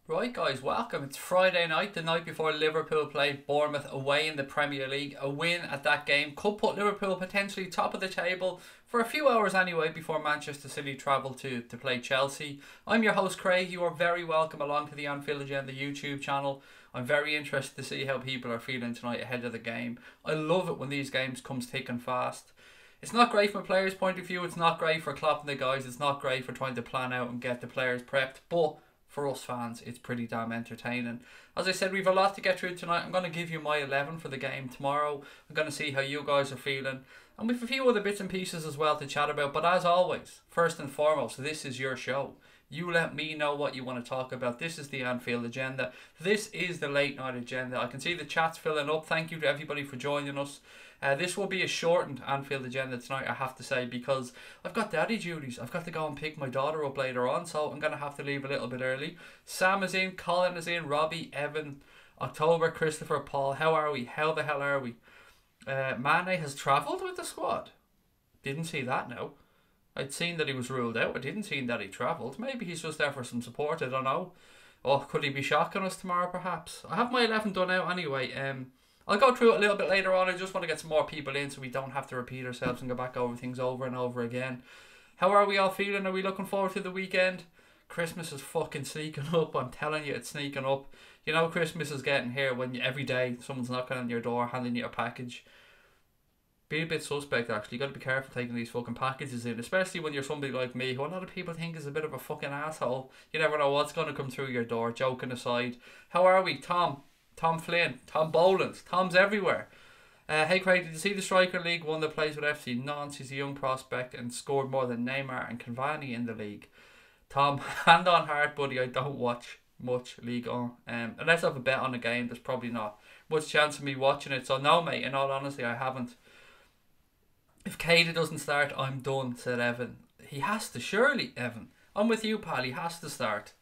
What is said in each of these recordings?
Right guys, welcome. It's Friday night, the night before Liverpool play Bournemouth away in the Premier League. A win at that game could put Liverpool potentially top of the table for a few hours anyway before Manchester City travel to play Chelsea. I'm your host Craig. You are very welcome along to the Anfield Agenda YouTube channel. I'm very interested to see how people are feeling tonight ahead of the game. I love it when these games come thick and fast. It's not great from a player's point of view. It's not great for Klopp and the guys. It's not great for trying to plan out and get the players prepped. But for us fans, it's pretty damn entertaining. As I said, we've a lot to get through tonight. I'm going to give you my 11 for the game tomorrow. I'm going to see how you guys are feeling. And we've a few other bits and pieces as well to chat about. But as always, first and foremost, this is your show. You let me know what you want to talk about. This is the Anfield Agenda. This is the late night agenda. I can see the chat's filling up. Thank you to everybody for joining us. This will be a shortened Anfield Agenda tonight, I have to say, because I've got daddy duties. I've got to go and pick my daughter up later on, so I'm going to have to leave a little bit early. Sam is in, Colin is in, Robbie, Evan, October, Christopher, Paul. How are we? How the hell are we? Mane has travelled with the squad. Didn't see that, no. I'd seen that he was ruled out. I didn't see that he travelled. Maybe he's just there for some support, I don't know. Oh, could he be shocking us tomorrow, perhaps? I have my 11 done out anyway. I'll go through it a little bit later on. I just want to get some more people in so we don't have to repeat ourselves and go back over things over and over again. How are we all feeling? Are we looking forward to the weekend? Christmas is fucking sneaking up. I'm telling you, it's sneaking up. You know Christmas is getting here when every day someone's knocking on your door, handing you a package. Be a bit suspect, actually. You got to be careful taking these fucking packages in, especially when you're somebody like me, who a lot of people think is a bit of a fucking asshole. You never know what's going to come through your door. Joking aside. How are we, Tom? Tom Flynn, Tom Boland, Tom's everywhere. Hey Craig, did you see the striker League One that plays with FC Nantes? He's a young prospect and scored more than Neymar and Cavani in the league. Tom, hand on heart, buddy, I don't watch much League On. Unless I have a bet on a game, there's probably not much chance of me watching it. So no, mate, in all honesty, I haven't. If Keita doesn't start, I'm done, said Evan. He has to, surely, Evan. I'm with you, pal, he has to start.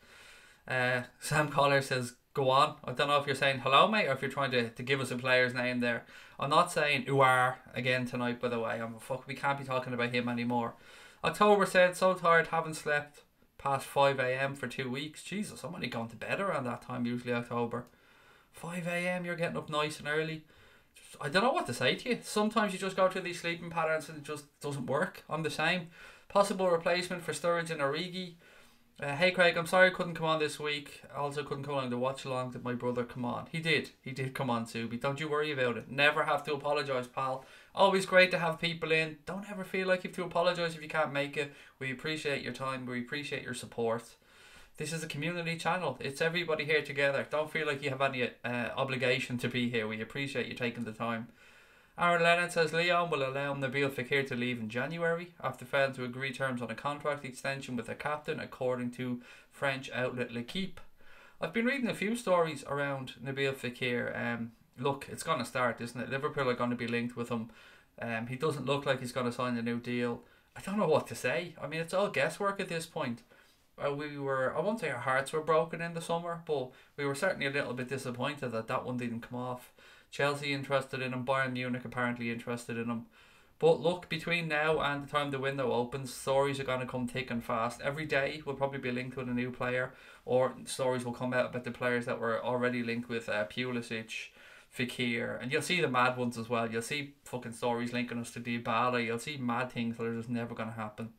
Sam Collar says, go on. I don't know if you're saying hello, mate, or if you're trying to give us a player's name there. I'm not saying Uar again tonight, by the way. We can't be talking about him anymore. October said, so tired, haven't slept past 5 a.m. for 2 weeks. Jesus, I'm only going to bed around that time, usually October. 5 a.m, you're getting up nice and early. I don't know what to say to you. Sometimes you just go through these sleeping patterns and it just doesn't work. I'm the same. Possible replacement for Sturridge and Origi. Hey Craig, I'm sorry I couldn't come on this week. I also couldn't come on to watch along. Did my brother come on? He did come on, Subi. Don't you worry about it. Never have to apologise, pal. Always great to have people in. Don't ever feel like you have to apologise if you can't make it. We appreciate your time. We appreciate your support. This is a community channel. It's everybody here together. Don't feel like you have any obligation to be here. We appreciate you taking the time. Aaron Lennon says Leon will allow Nabil Fekir to leave in January after failing to agree terms on a contract extension with the captain, according to French outlet L'Equipe. I've been reading a few stories around Nabil Fekir. Look, it's going to start, isn't it? Liverpool are going to be linked with him. He doesn't look like he's going to sign a new deal. I don't know what to say. I mean, it's all guesswork at this point. I won't say our hearts were broken in the summer, but we were certainly a little bit disappointed that one didn't come off. Chelsea interested in him, Bayern Munich apparently interested in him. But look, between now and the time the window opens, stories are going to come thick and fast. Every day will probably be linked with a new player, or stories will come out about the players that were already linked with Pulisic, Fekir, and you'll see the mad ones as well. You'll see fucking stories linking us to Dybala. You'll see mad things that are just never going to happen.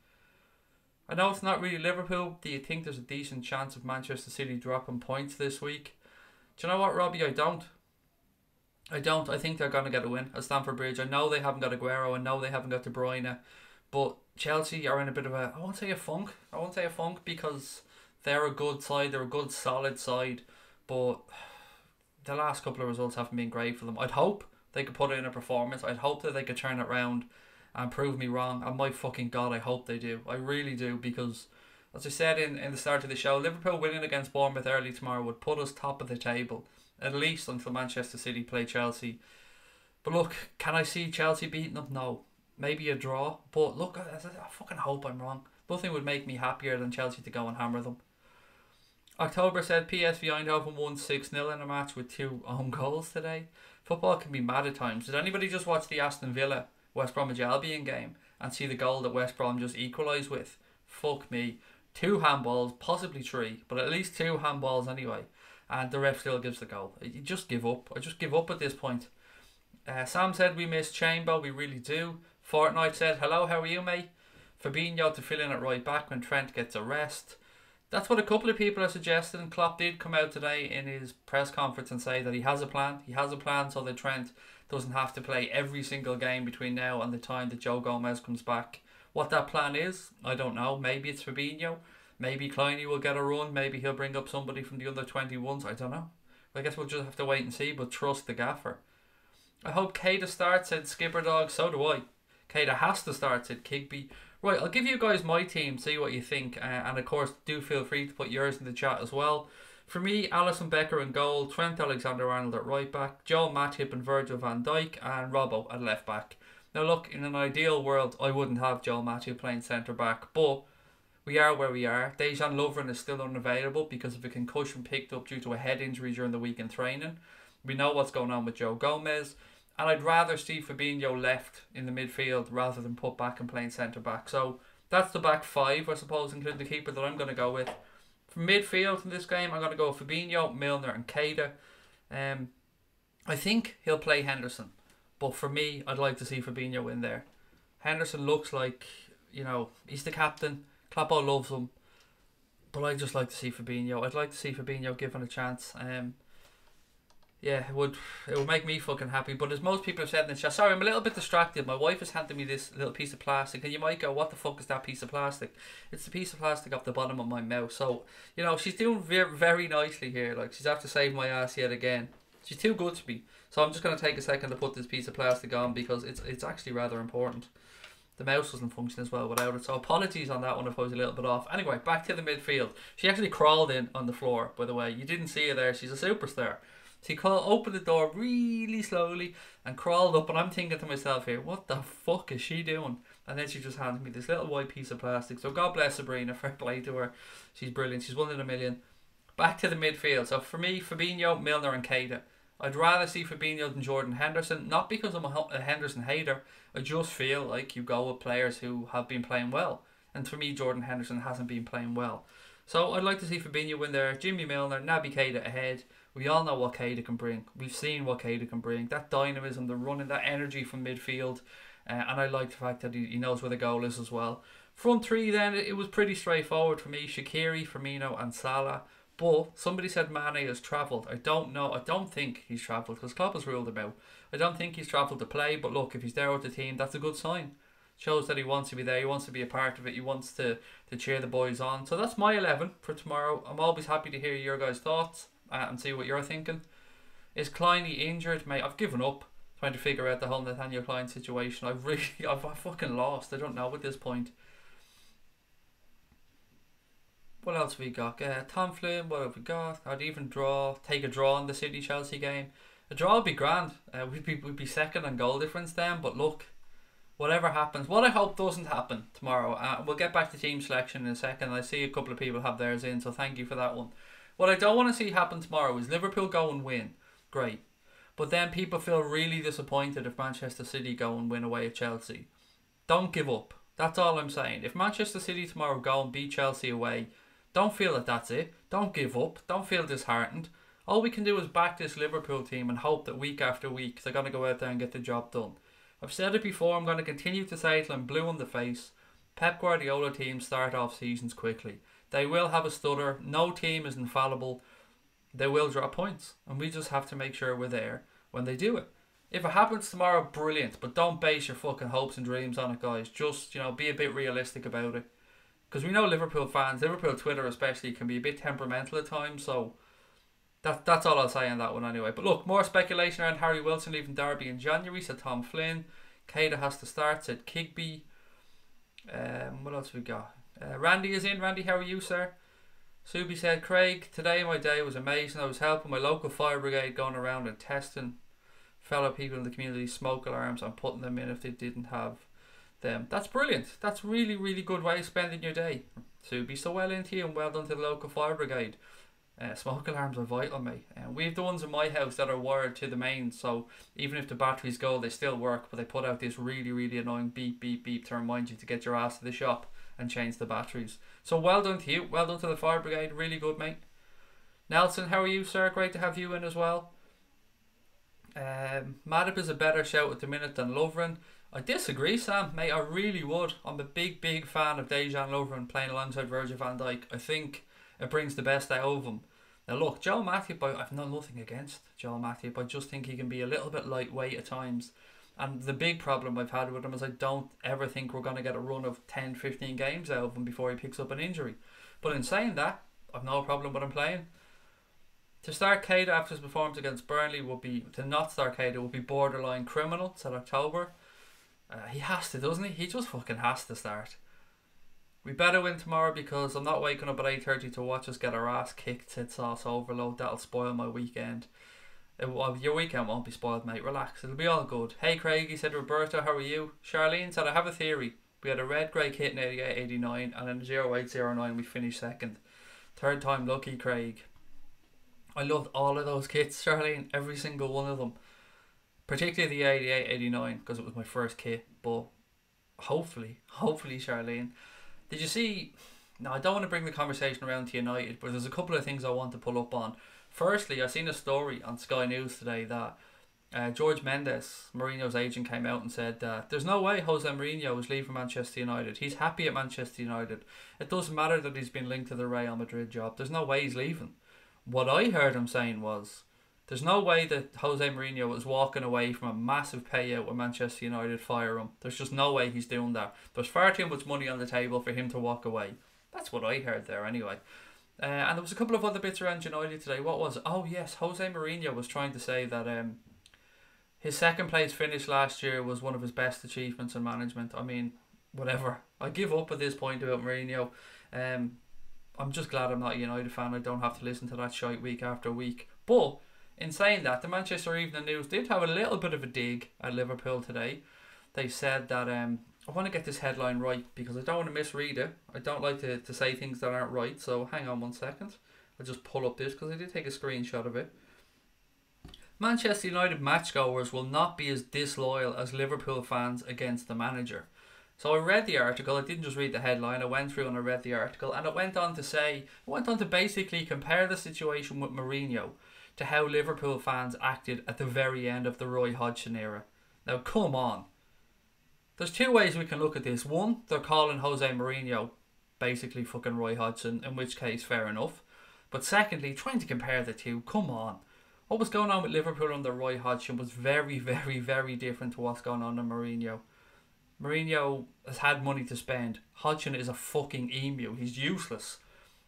I know it's not really Liverpool. Do you think there's a decent chance of Manchester City dropping points this week? Do you know what, Robbie? I don't. I think they're going to get a win at Stamford Bridge. I know they haven't got Aguero. I know they haven't got De Bruyne. But Chelsea are in a bit of a, I won't say a funk because they're a good side. They're a good, solid side. But the last couple of results haven't been great for them. I'd hope they could put in a performance. I'd hope that they could turn it around and prove me wrong. And my fucking God, I hope they do. I really do, because as I said in the start of the show, Liverpool winning against Bournemouth early tomorrow would put us top of the table, at least until Manchester City play Chelsea. But look, can I see Chelsea beating them? No. Maybe a draw. But look, I fucking hope I'm wrong. Nothing would make me happier than Chelsea to go and hammer them. October said PSV Eindhoven won 6-0 in a match with 2 own goals today. Football can be mad at times. Did anybody just watch the Aston Villa West Bromwich Albion game and see the goal that West Brom just equalised with? Fuck me. 2 handballs, possibly 3, but at least 2 handballs anyway. And the ref still gives the goal. You just give up. I just give up at this point. Sam said we miss Chamber. We really do. Fortnite said, hello, how are you, mate? Fabinho to fill in at right back when Trent gets a rest. That's what a couple of people are suggesting. Klopp did come out today in his press conference and say that he has a plan. He has a plan so that Trent doesn't have to play every single game between now and the time that Joe Gomez comes back. What that plan is, I don't know. Maybe it's Fabinho. Maybe Kleiny will get a run. Maybe he'll bring up somebody from the under 21s. I don't know. I guess we'll just have to wait and see, but trust the gaffer. I hope Keita starts, said Skipper Dog. So do I. Keita has to start, said Kigby. Right, I'll give you guys my team, see what you think. And of course, do feel free to put yours in the chat as well. For me, Alisson Becker in goal, Trent Alexander-Arnold at right back, Joe Matip and Virgil van Dijk, and Robbo at left back. Now look, in an ideal world, I wouldn't have Joe Matip playing centre back, but we are where we are. Dejan Lovren is still unavailable because of a concussion picked up due to a head injury during the week in training. We know what's going on with Joe Gomez. And I'd rather see Fabinho left in the midfield rather than put back and playing centre back. So that's the back 5, I suppose, including the keeper that I'm going to go with. For midfield in this game, I'm going to go with Fabinho, Milner and Keita. I think he'll play Henderson. But for me, I'd like to see Fabinho in there. Henderson looks like, you know, he's the captain. Kloppo loves him. But I'd just like to see Fabinho. I'd like to see Fabinho given a chance. Yeah, it would make me fucking happy. But as most people have said in the chat, sorry, I'm a little bit distracted. My wife has handed me this little piece of plastic, and you might go, what the fuck is that piece of plastic? It's the piece of plastic off the bottom of my mouth. So, you know, she's doing very, very nicely here. Like, she's have to save my ass yet again. She's too good to me. So I'm just going to take a second to put this piece of plastic on because it's actually rather important. The mouse doesn't function as well without it. So apologies on that one if I was a little bit off. Anyway, back to the midfield. She actually crawled in on the floor, by the way. You didn't see her there. She's a superstar. She opened the door really slowly and crawled up, and I'm thinking to myself here, what the fuck is she doing? And then she just handed me this little white piece of plastic. So God bless Sabrina, fair play to her. She's brilliant. She's one in a million. Back to the midfield. So for me, Fabinho, Milner and Keita. I'd rather see Fabinho than Jordan Henderson, not because I'm a Henderson hater. I just feel like you go with players who have been playing well. And for me, Jordan Henderson hasn't been playing well. So I'd like to see Fabinho in there, Jimmy Milner, Naby Keita ahead. We all know what Keita can bring. We've seen what Keita can bring. That dynamism, the running, that energy from midfield. And I like the fact that he knows where the goal is as well. Front 3 then, it was pretty straightforward for me. Shaqiri, Firmino and Salah. But somebody said Mane has travelled. I don't know. I don't think he's travelled because Klopp has ruled him out. I don't think he's travelled to play. But look, if he's there with the team, that's a good sign. Shows that he wants to be there. He wants to be a part of it. He wants to cheer the boys on. So that's my 11 for tomorrow. I'm always happy to hear your guys' thoughts. And see what you're thinking. Is Kleiny injured? Mate, I've given up trying to figure out the whole Nathaniel Klein situation. I've fucking lost. I don't know at this point. What else have we got? Tom Flynn, what have we got? I'd even take a draw in the City-Chelsea game. A draw would be grand. We'd be second on goal difference then. But look, whatever happens, what I hope doesn't happen tomorrow. We'll get back to team selection in a second. I see a couple of people have theirs in, so thank you for that one. What I don't want to see happen tomorrow is Liverpool go and win. Great. But then people feel really disappointed if Manchester City go and win away at Chelsea. Don't give up. That's all I'm saying. If Manchester City tomorrow go and beat Chelsea away, don't feel that that's it. Don't give up. Don't feel disheartened. All we can do is back this Liverpool team and hope that week after week they're going to go out there and get the job done. I've said it before. I'm going to continue to say it till I'm blue in the face. Pep Guardiola teams start off seasons quickly. They will have a stutter. No team is infallible. They will drop points. And we just have to make sure we're there when they do it. If it happens tomorrow, brilliant. But don't base your fucking hopes and dreams on it, guys. Just, you know, be a bit realistic about it. Because we know Liverpool fans, Liverpool Twitter especially, can be a bit temperamental at times. So that's all I'll say on that one anyway. But look, more speculation around Harry Wilson leaving Derby in January, said Tom Flynn. Keita has to start, said Kigby. What else have we got? Randy is in. Randy, how are you, sir? Subi said, Craig, today my day was amazing. I was helping my local fire brigade going around and testing fellow people in the community smoke alarms and putting them in if they didn't have them. That's brilliant. That's really, really good way of spending your day. Subi, so well into you and well done to the local fire brigade. Smoke alarms are vital, mate. We have the ones in my house that are wired to the mains, so even if the batteries go, they still work, but they put out this really, really annoying beep, beep, beep to remind you to get your ass to the shop and change the batteries. So well done to you. Well done to the fire brigade. Really good, mate. Nelson, how are you, sir? Great to have you in as well. Matip is a better shout at the minute than Lovren. I disagree, Sam, mate. I really would. I'm a big fan of Dejan Lovren playing alongside Virgil van Dijk. I think it brings the best out of him. Now look, Joel Matip, I've nothing against Joel Matip. I just think he can be a little bit lightweight at times. And the big problem I've had with him is I don't ever think we're going to get a run of 10-15 games out of him before he picks up an injury. But in saying that, I've no problem with him playing. To start Keita after his performance against Burnley to not start Keita would be borderline criminal. Said October. He has to, doesn't he? He just fucking has to start. We better win tomorrow because I'm not waking up at 8:30 to watch us get our ass kicked. Tit sauce overload. That'll spoil my weekend. Your weekend won't be spoiled, mate. Relax. It'll be all good. Hey Craig, he said, Roberto, how are you? Charlene said, I have a theory. We had a red grey kit in 88-89 and in 08-09 we finished second. Third time lucky, Craig. I loved all of those kits, Charlene. Every single one of them. Particularly the 88-89 because it was my first kit. But hopefully, Charlene. Did you see... Now, I don't want to bring the conversation around to United, but there's a couple of things I want to pull up on. Firstly, I seen a story on Sky News today that George Mendes, Mourinho's agent, came out and said that there's no way Jose Mourinho is leaving Manchester United. He's happy at Manchester United. It doesn't matter that he's been linked to the Real Madrid job. There's no way he's leaving. What I heard him saying was, there's no way that Jose Mourinho was walking away from a massive payout when Manchester United fire him. There's just no way he's doing that. There's far too much money on the table for him to walk away. That's what I heard there anyway. And there was a couple of other bits around United today. What was it? Oh yes, Jose Mourinho was trying to say that his second place finish last year was one of his best achievements in management. I mean, whatever. I give up at this point about Mourinho. I'm just glad I'm not a United fan. I don't have to listen to that shite week after week. But in saying that, the Manchester Evening News did have a little bit of a dig at Liverpool today. They said that I want to get this headline right because I don't want to misread it. I don't like to say things that aren't right. So hang on 1 second. I'll just pull up this because I did take a screenshot of it. Manchester United matchgoers will not be as disloyal as Liverpool fans against the manager. So I read the article. I didn't just read the headline. I went through and I read the article, and it went on to basically compare the situation with Mourinho to how Liverpool fans acted at the very end of the Roy Hodgson era. Now, come on. There's two ways we can look at this. One, they're calling Jose Mourinho basically fucking Roy Hodgson, in which case, fair enough. But secondly, trying to compare the two, come on. What was going on with Liverpool under Roy Hodgson was very different to what's going on in Mourinho. Mourinho has had money to spend. Hodgson is a fucking emu. He's useless.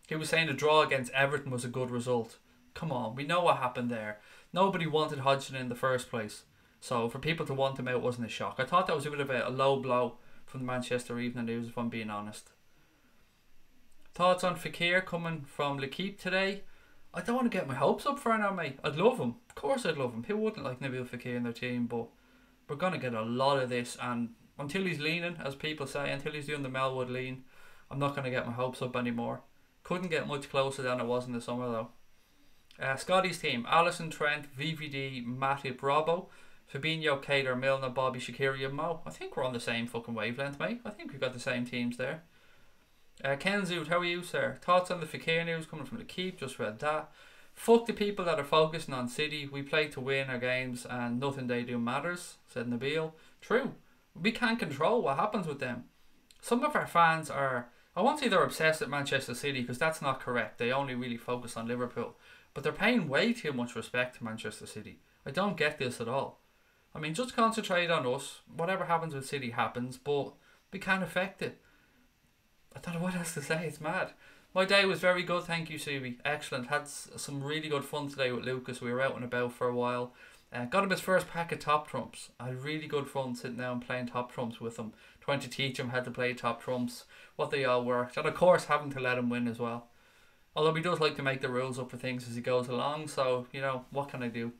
He was saying the draw against Everton was a good result. Come on, we know what happened there. Nobody wanted Hodgson in the first place. So for people to want him out wasn't a shock. I thought that was a bit of a low blow from the Manchester Evening News, if I'm being honest. Thoughts on Fekir coming from L'Equipe today? I don't want to get my hopes up for him now, mate. I'd love him. Of course I'd love him. Who wouldn't like Nabil Fekir in their team? But we're going to get a lot of this, and until he's leaning, as people say, until he's doing the Melwood lean, I'm not going to get my hopes up anymore. Couldn't get much closer than it was in the summer though. Scotty's team: Alisson, Trent, VVD, Matip, Robbo, Fabinho, Keita, Milner, Bobby, Shaqiri and Mo. I think we're on the same fucking wavelength, mate. I think we've got the same teams there. Ken Zoot, how are you, sir? Thoughts on the Fekir news coming from the Keep? Just read that. Fuck the people that are focusing on City. We play to win our games and nothing they do matters, said Nabil. True. We can't control what happens with them. Some of our fans are, I won't say they're obsessed with Manchester City because that's not correct. They only really focus on Liverpool. But they're paying way too much respect to Manchester City. I don't get this at all. I mean, just concentrate on us. Whatever happens with City happens, but we can't affect it. I don't know what else to say. It's mad. My day was very good, thank you, Subi. Excellent. Had some really good fun today with Lucas. We were out and about for a while. Got him his first pack of top trumps. I had really good fun sitting down playing top trumps with him. Trying to teach him how to play top trumps. What they all worked. And of course having to let him win as well. Although he does like to make the rules up for things as he goes along. So, you know, what can I do?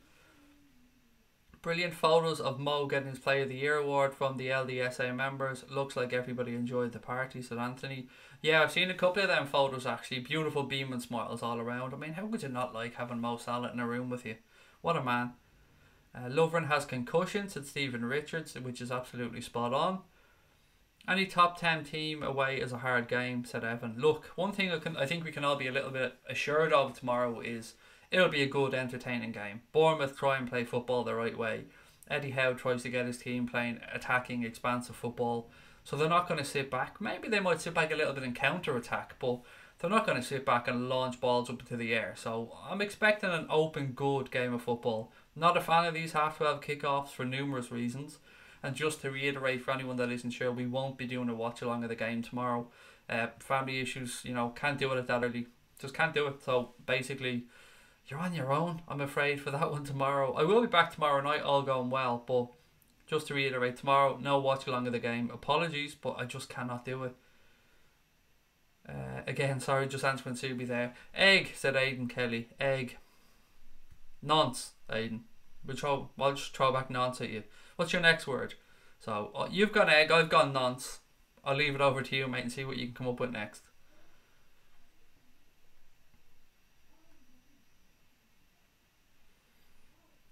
Brilliant photos of Mo getting his Player of the Year award from the LDSA members. Looks like everybody enjoyed the party, said Anthony. Yeah, I've seen a couple of them photos actually. Beautiful beaming smiles all around. I mean, how could you not like having Mo Salah in a room with you? What a man. Lovren has concussion, said Stephen Richards, which is absolutely spot on. Any top 10 team away is a hard game, said Evan. Look, one thing I think we can all be a little bit assured of tomorrow is it'll be a good, entertaining game. Bournemouth try and play football the right way. Eddie Howe tries to get his team playing attacking, expansive football. So they're not going to sit back. Maybe they might sit back a little bit and counter-attack, but they're not going to sit back and launch balls up into the air. So I'm expecting an open, good game of football. Not a fan of these half-12 kickoffs for numerous reasons. And just to reiterate for anyone that isn't sure, we won't be doing a watch-along of the game tomorrow. Family issues, can't do it at that early. Just can't do it. So basically, you're on your own, I'm afraid, for that one tomorrow. I will be back tomorrow night, all going well, but just to reiterate, tomorrow, no watch along of the game. Apologies, but I just cannot do it. Again, sorry, just answering Subi there. Egg, said Aidan Kelly. Egg. Nonce, Aidan. I'll just throw back nonce at you. What's your next word? So, you've gone egg, I've gone nonce. I'll leave it over to you, mate, and see what you can come up with next.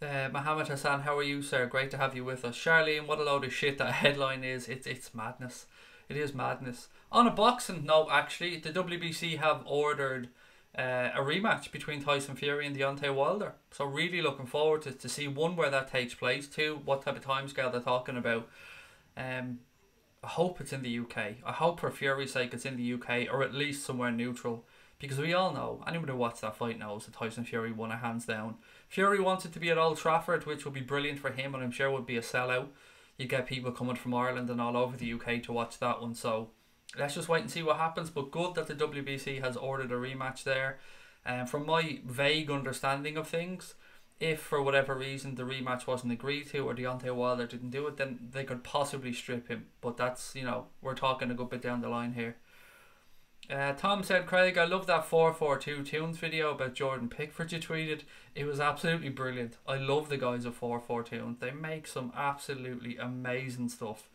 Mohammed Hassan, how are you, sir? Great to have you with us. Charlene, what a load of shit that headline is. It's madness. It is madness. On a boxing note, actually, the WBC have ordered a rematch between Tyson Fury and Deontay Wilder. So really looking forward to see, one, where that takes place, two, what type of timescale they're talking about. I hope it's in the UK. I hope for Fury's sake it's in the UK, or at least somewhere neutral. Because we all know, anyone who watched that fight knows that Tyson Fury won it hands down. Fury wanted to be at Old Trafford, which would be brilliant for him, and I'm sure would be a sellout. You get people coming from Ireland and all over the UK to watch that one, so let's just wait and see what happens. But good that the WBC has ordered a rematch there. From my vague understanding of things, if for whatever reason the rematch wasn't agreed to, or Deontay Wilder didn't do it, then they could possibly strip him. But that's, we're talking a good bit down the line here. Tom said, Craig, I love that 442 Tunes video about Jordan Pickford you tweeted. It was absolutely brilliant. I love the guys at 442 Tunes. They make some absolutely amazing stuff.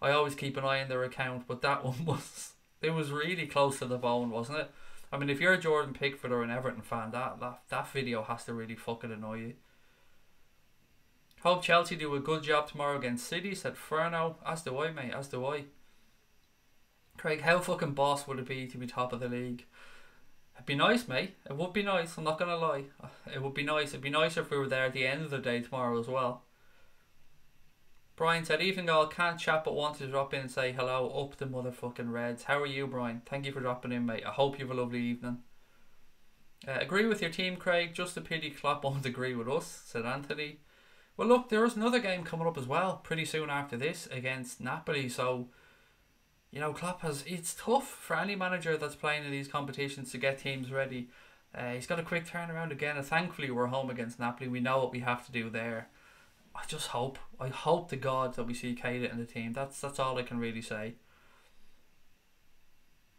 I always keep an eye on their account, but that one was really close to the bone, wasn't it? I mean, if you're a Jordan Pickford or an Everton fan, that video has to really fucking annoy you. Hope Chelsea do a good job tomorrow against City, said Ferno. As do I, mate, as do I. Craig, how fucking boss would it be to be top of the league? It'd be nice, mate. It would be nice, I'm not going to lie. It would be nice. It'd be nicer if we were there at the end of the day tomorrow as well. Brian said, evening all, can't chat but want to drop in and say hello. Up the motherfucking Reds. How are you, Brian? Thank you for dropping in, mate. I hope you have a lovely evening. Agree with your team, Craig. Just a pity Klopp won't agree with us, said Anthony. Well, look, there is another game coming up as well pretty soon after this against Napoli, so Klopp it's tough for any manager that's playing in these competitions to get teams ready. He's got a quick turnaround again, and thankfully we're home against Napoli. We know what we have to do there. I hope to God that we see Keita in the team. That's all I can really say.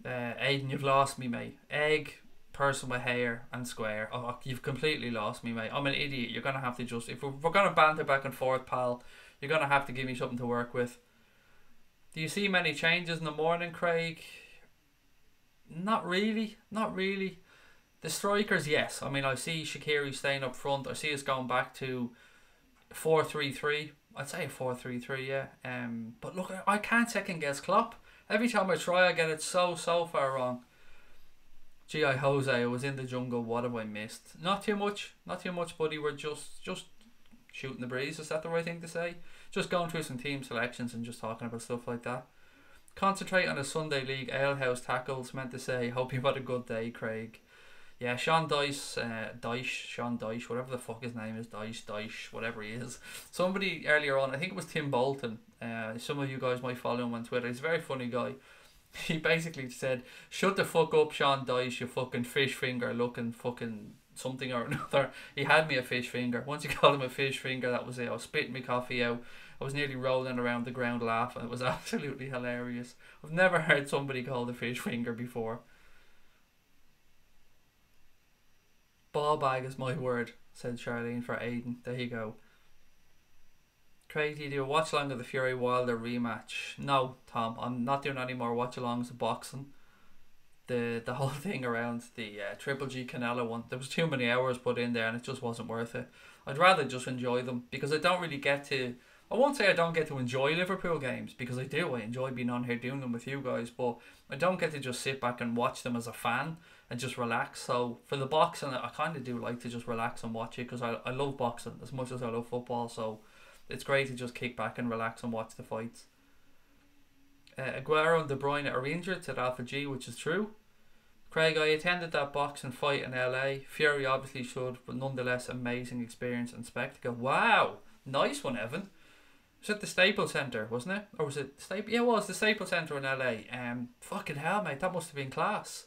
Aidan, you've lost me, mate. Egg, person with hair and square. Oh, you've completely lost me, mate. I'm an idiot. You're going to have to if we're going to banter back and forth, pal, you're going to have to give me something to work with. Do you see many changes in the morning, Craig? Not really. Not really. The strikers, yes. I mean, I see Shaqiri staying up front. I see us going back to 4-3-3. I'd say a 4-3-3, yeah. But look, I can't second guess Klopp. Every time I try, I get it so far wrong. G.I. Jose, I was in the jungle. What have I missed? Not too much, buddy. We're just shooting the breeze. Is that the right thing to say? Just going through some team selections and just talking about stuff like that. Concentrate on a Sunday League alehouse tackles. Meant to say, hope you've had a good day, Craig. Yeah, Sean Sean Dyche, whatever the fuck his name is, Dyche, whatever he is. Somebody earlier on, I think it was Tim Bolton, some of you guys might follow him on Twitter, he's a very funny guy. He basically said, shut the fuck up, Sean Dyche, you fucking fish finger looking fucking something or another. He had me a fish finger. Once you called him a fish finger, that was it. I was spitting my coffee out. I was nearly rolling around the ground laughing. It was absolutely hilarious. I've never heard somebody called a fish finger before. Ball bag is my word, said Charlene for Aidan. There you go. Craig, do you do a watch along of the Fury Wilder rematch? No, Tom, I'm not doing any more watch alongs of boxing. The whole thing around the Triple G Canelo one, there was too many hours put in there and it just wasn't worth it. I'd rather just enjoy them because I don't really get to. I won't say I don't get to enjoy Liverpool games, because I do. I enjoy being on here doing them with you guys, but I don't get to just sit back and watch them as a fan and just relax. So for the boxing, I kind of do like to just relax and watch it, because I love boxing as much as I love football. So it's great to just kick back and relax and watch the fights. Aguero and De Bruyne are injured, said Alpha G, which is true. Craig, I attended that boxing fight in LA. Fury obviously should, but nonetheless amazing experience and spectacle. Wow, nice one, Evan. It was at the Staples Centre, wasn't it? Or was it Staples? Yeah, it was the Staples Centre in LA. Fucking hell, mate, that must have been class.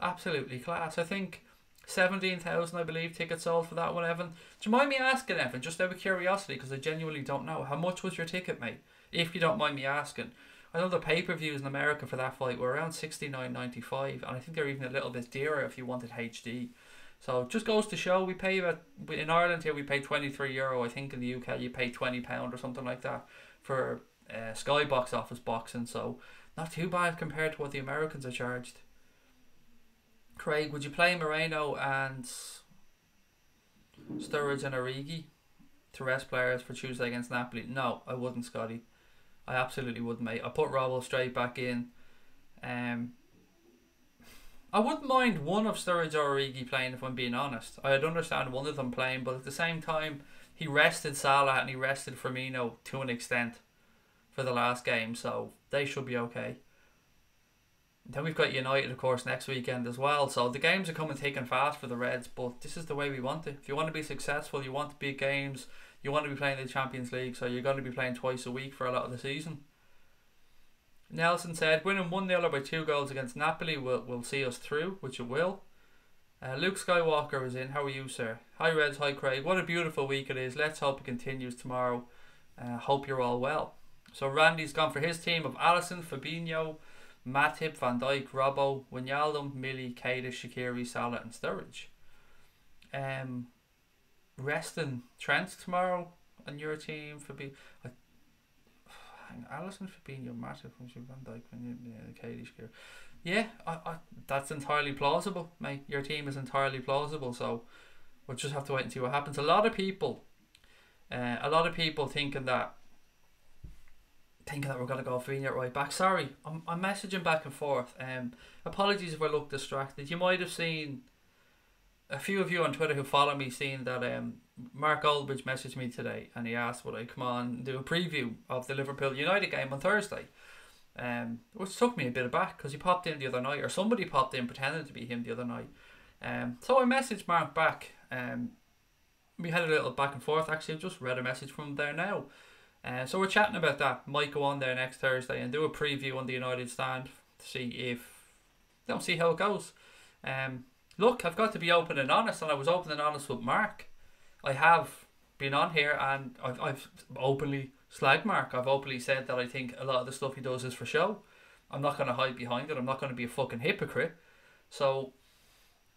Absolutely class. I think 17,000, I believe, tickets sold for that one, Evan. Do you mind me asking, Evan, just out of curiosity, because I genuinely don't know, how much was your ticket, mate? If you don't mind me asking. I know the pay-per-views in America for that fight were around $69.95, and I think they're even a little bit dearer if you wanted HD. So just goes to show, we pay about, in Ireland here we pay €23. I think in the UK you pay £20 or something like that for Sky box office boxing. So not too bad compared to what the Americans are charged. Craig, would you play Moreno and Sturridge and Origi to rest players for Tuesday against Napoli? No, I wouldn't, Scotty. I absolutely wouldn't, mate. I put Robbo straight back in. I wouldn't mind one of Sturridge or Origi playing, if I'm being honest. I'd understand one of them playing, but at the same time, he rested Salah and he rested Firmino to an extent for the last game, so they should be okay. Then we've got United, of course, next weekend as well. So the games are coming thick and fast for the Reds, but this is the way we want it. If you want to be successful, you want to beat games, you want to be playing the Champions League, so you're going to be playing twice a week for a lot of the season. Nelson said, winning 1-0 or by 2 goals against Napoli will see us through, which it will. Luke Skywalker is in. How are you, sir? Hi, Reds. Hi, Craig. What a beautiful week it is. Let's hope it continues tomorrow. Hope you're all well. So Randy's gone for his team of Alisson, Fabinho, Matip, Van Dijk, Robbo, Wijnaldum, Millie, Kadish, Shaqiri, Salah and Sturridge. Resting Trent tomorrow on your team. Alisson, Fabinho, Matip, Van Dijk, Kadish, Shaqiri. Yeah, that's entirely plausible, mate. Your team is entirely plausible, so we'll just have to wait and see what happens. A lot of people thinking that we're gonna go Fabinho at right back. Sorry, I'm messaging back and forth. Apologies if I look distracted. You might have seen a few of you on Twitter who follow me, seen that Mark Goldbridge messaged me today, and he asked would I come on and do a preview of the Liverpool United game on Thursday. Which took me a bit aback, because he popped in the other night, or somebody popped in pretending to be him the other night. So I messaged Mark back. We had a little back and forth. Actually, I've just read a message from him there now. So we're chatting about that. Might go on there next Thursday and do a preview on the United stand to see how it goes. Look, I've got to be open and honest, and I was open and honest with Mark. I have been on here and I've openly slagged Mark. I've openly said that I think a lot of the stuff he does is for show. I'm not going to hide behind it. I'm not going to be a fucking hypocrite. So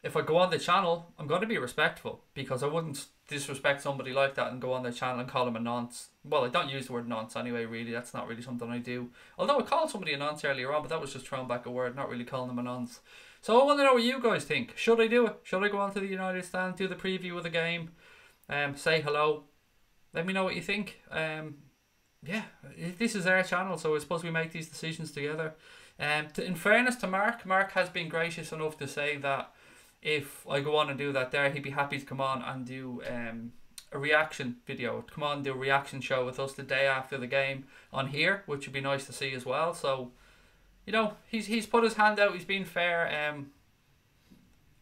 if I go on the channel, I'm going to be respectful, because I wouldn't disrespect somebody like that and go on their channel and call him a nonce. Well, I don't use the word nonce anyway, really. That's not really something I do. Although I called somebody a nonce earlier on, but that was just throwing back a word, not really calling them a nonce. So I want to know what you guys think. Should I do it? Should I go on to the United stand, do the preview of the game, say hello? Let me know what you think. Yeah, this is our channel, so I suppose we make these decisions together. In fairness to Mark has been gracious enough to say that if I go on and do that there, he'd be happy to come on and do a reaction video. Come on and do a reaction show with us the day after the game on here, which would be nice to see as well. So, you know, he's put his hand out, he's been fair.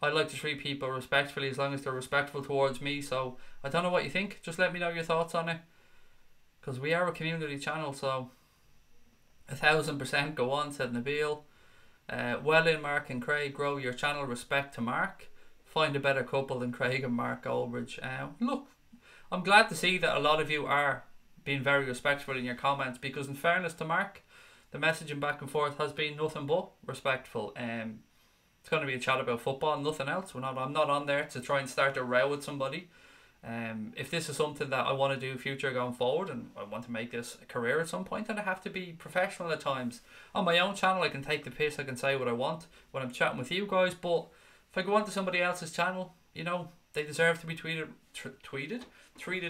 I like to treat people respectfully as long as they're respectful towards me. So I don't know what you think. Just let me know your thoughts on it, because we are a community channel. So 1000% go on, said Nabil. Well in, Mark and Craig, grow your channel. Respect to Mark. Find a better couple than Craig and Mark Goldbridge. Look, I'm glad to see that a lot of you are being very respectful in your comments, because in fairness to Mark, the messaging back and forth has been nothing but respectful. It's going to be a chat about football, nothing else. I'm not on there to try and start a row with somebody. If this is something that I want to do future going forward, and I want to make this a career at some point, then I have to be professional at times. On my own channel I can take the piss, I can say what I want when I'm chatting with you guys, but if I go onto somebody else's channel, you know, They deserve to be treated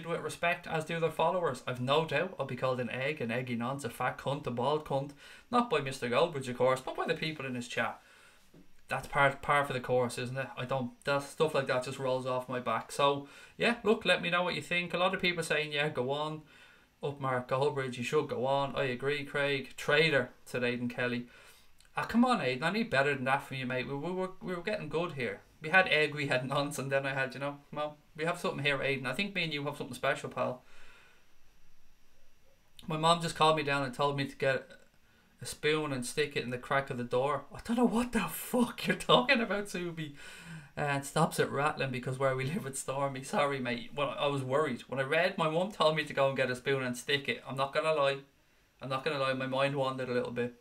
with respect, as do their followers. I've no doubt I'll be called an egg, an eggy nonce, a fat cunt, a bald cunt. Not by Mr. Goldbridge, of course, but by the people in his chat. That's par for the course, isn't it? That stuff like that just rolls off my back. So yeah, look, let me know what you think. A lot of people saying, yeah, go on. Up Mark Goldbridge, you should go on. I agree, Craig. Trader, said Aidan Kelly. Come on, Aidan, I need better than that from you, mate. We were getting good here. We had egg, we had nonce, and then I had, well, we have something here, Aidan. I think me and you have something special, pal. My mom just called me down and told me to get a spoon and stick it in the crack of the door. I don't know what the fuck you're talking about, Subi. And stops it rattling because where we live it's stormy. Sorry, mate. Well, I was worried. When I read, my mum told me to go and get a spoon and stick it. I'm not gonna lie. My mind wandered a little bit.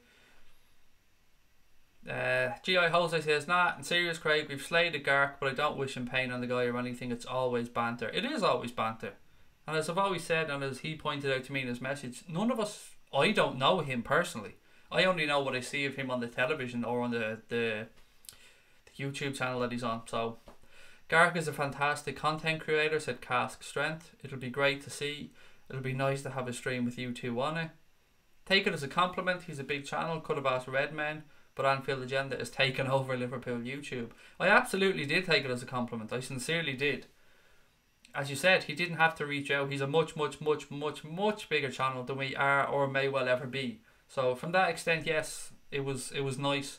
G.I. Jose says, nah, in serious, Craig, we've slayed the Gark, but I don't wish him pain on the guy or anything. It's always banter. It is always banter. And as I've always said, and as he pointed out to me in his message, none of us, I don't know him personally. I only know what I see of him on the television or on the YouTube channel that he's on. So Gark is a fantastic content creator, said Cask Strength. It'll be great to see. It'll be nice to have a stream with you two on it. Take it as a compliment. He's a big channel. Could have asked Redmen, but Anfield Agenda has taken over Liverpool YouTube. I absolutely did take it as a compliment. I sincerely did. As you said, he didn't have to reach out. He's a much bigger channel than we are or may well ever be. So from that extent, yes, it was nice.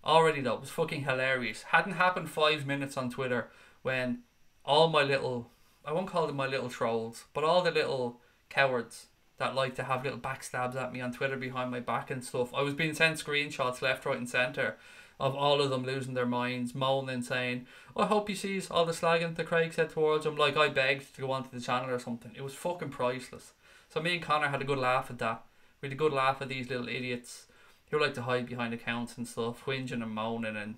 Already though, it was fucking hilarious. Hadn't happened 5 minutes on Twitter when all my little, I won't call them my little trolls, but all the little cowards that like to have little backstabs at me on Twitter behind my back and stuff. I was being sent screenshots left, right and centre of all of them losing their minds, moaning, saying, I hope he sees all the slagging that Craig said towards him, like I begged to go onto the channel or something. It was fucking priceless. So me and Connor had a good laugh at that. We had a good laugh at these little idiots who like to hide behind accounts and stuff, whinging and moaning. And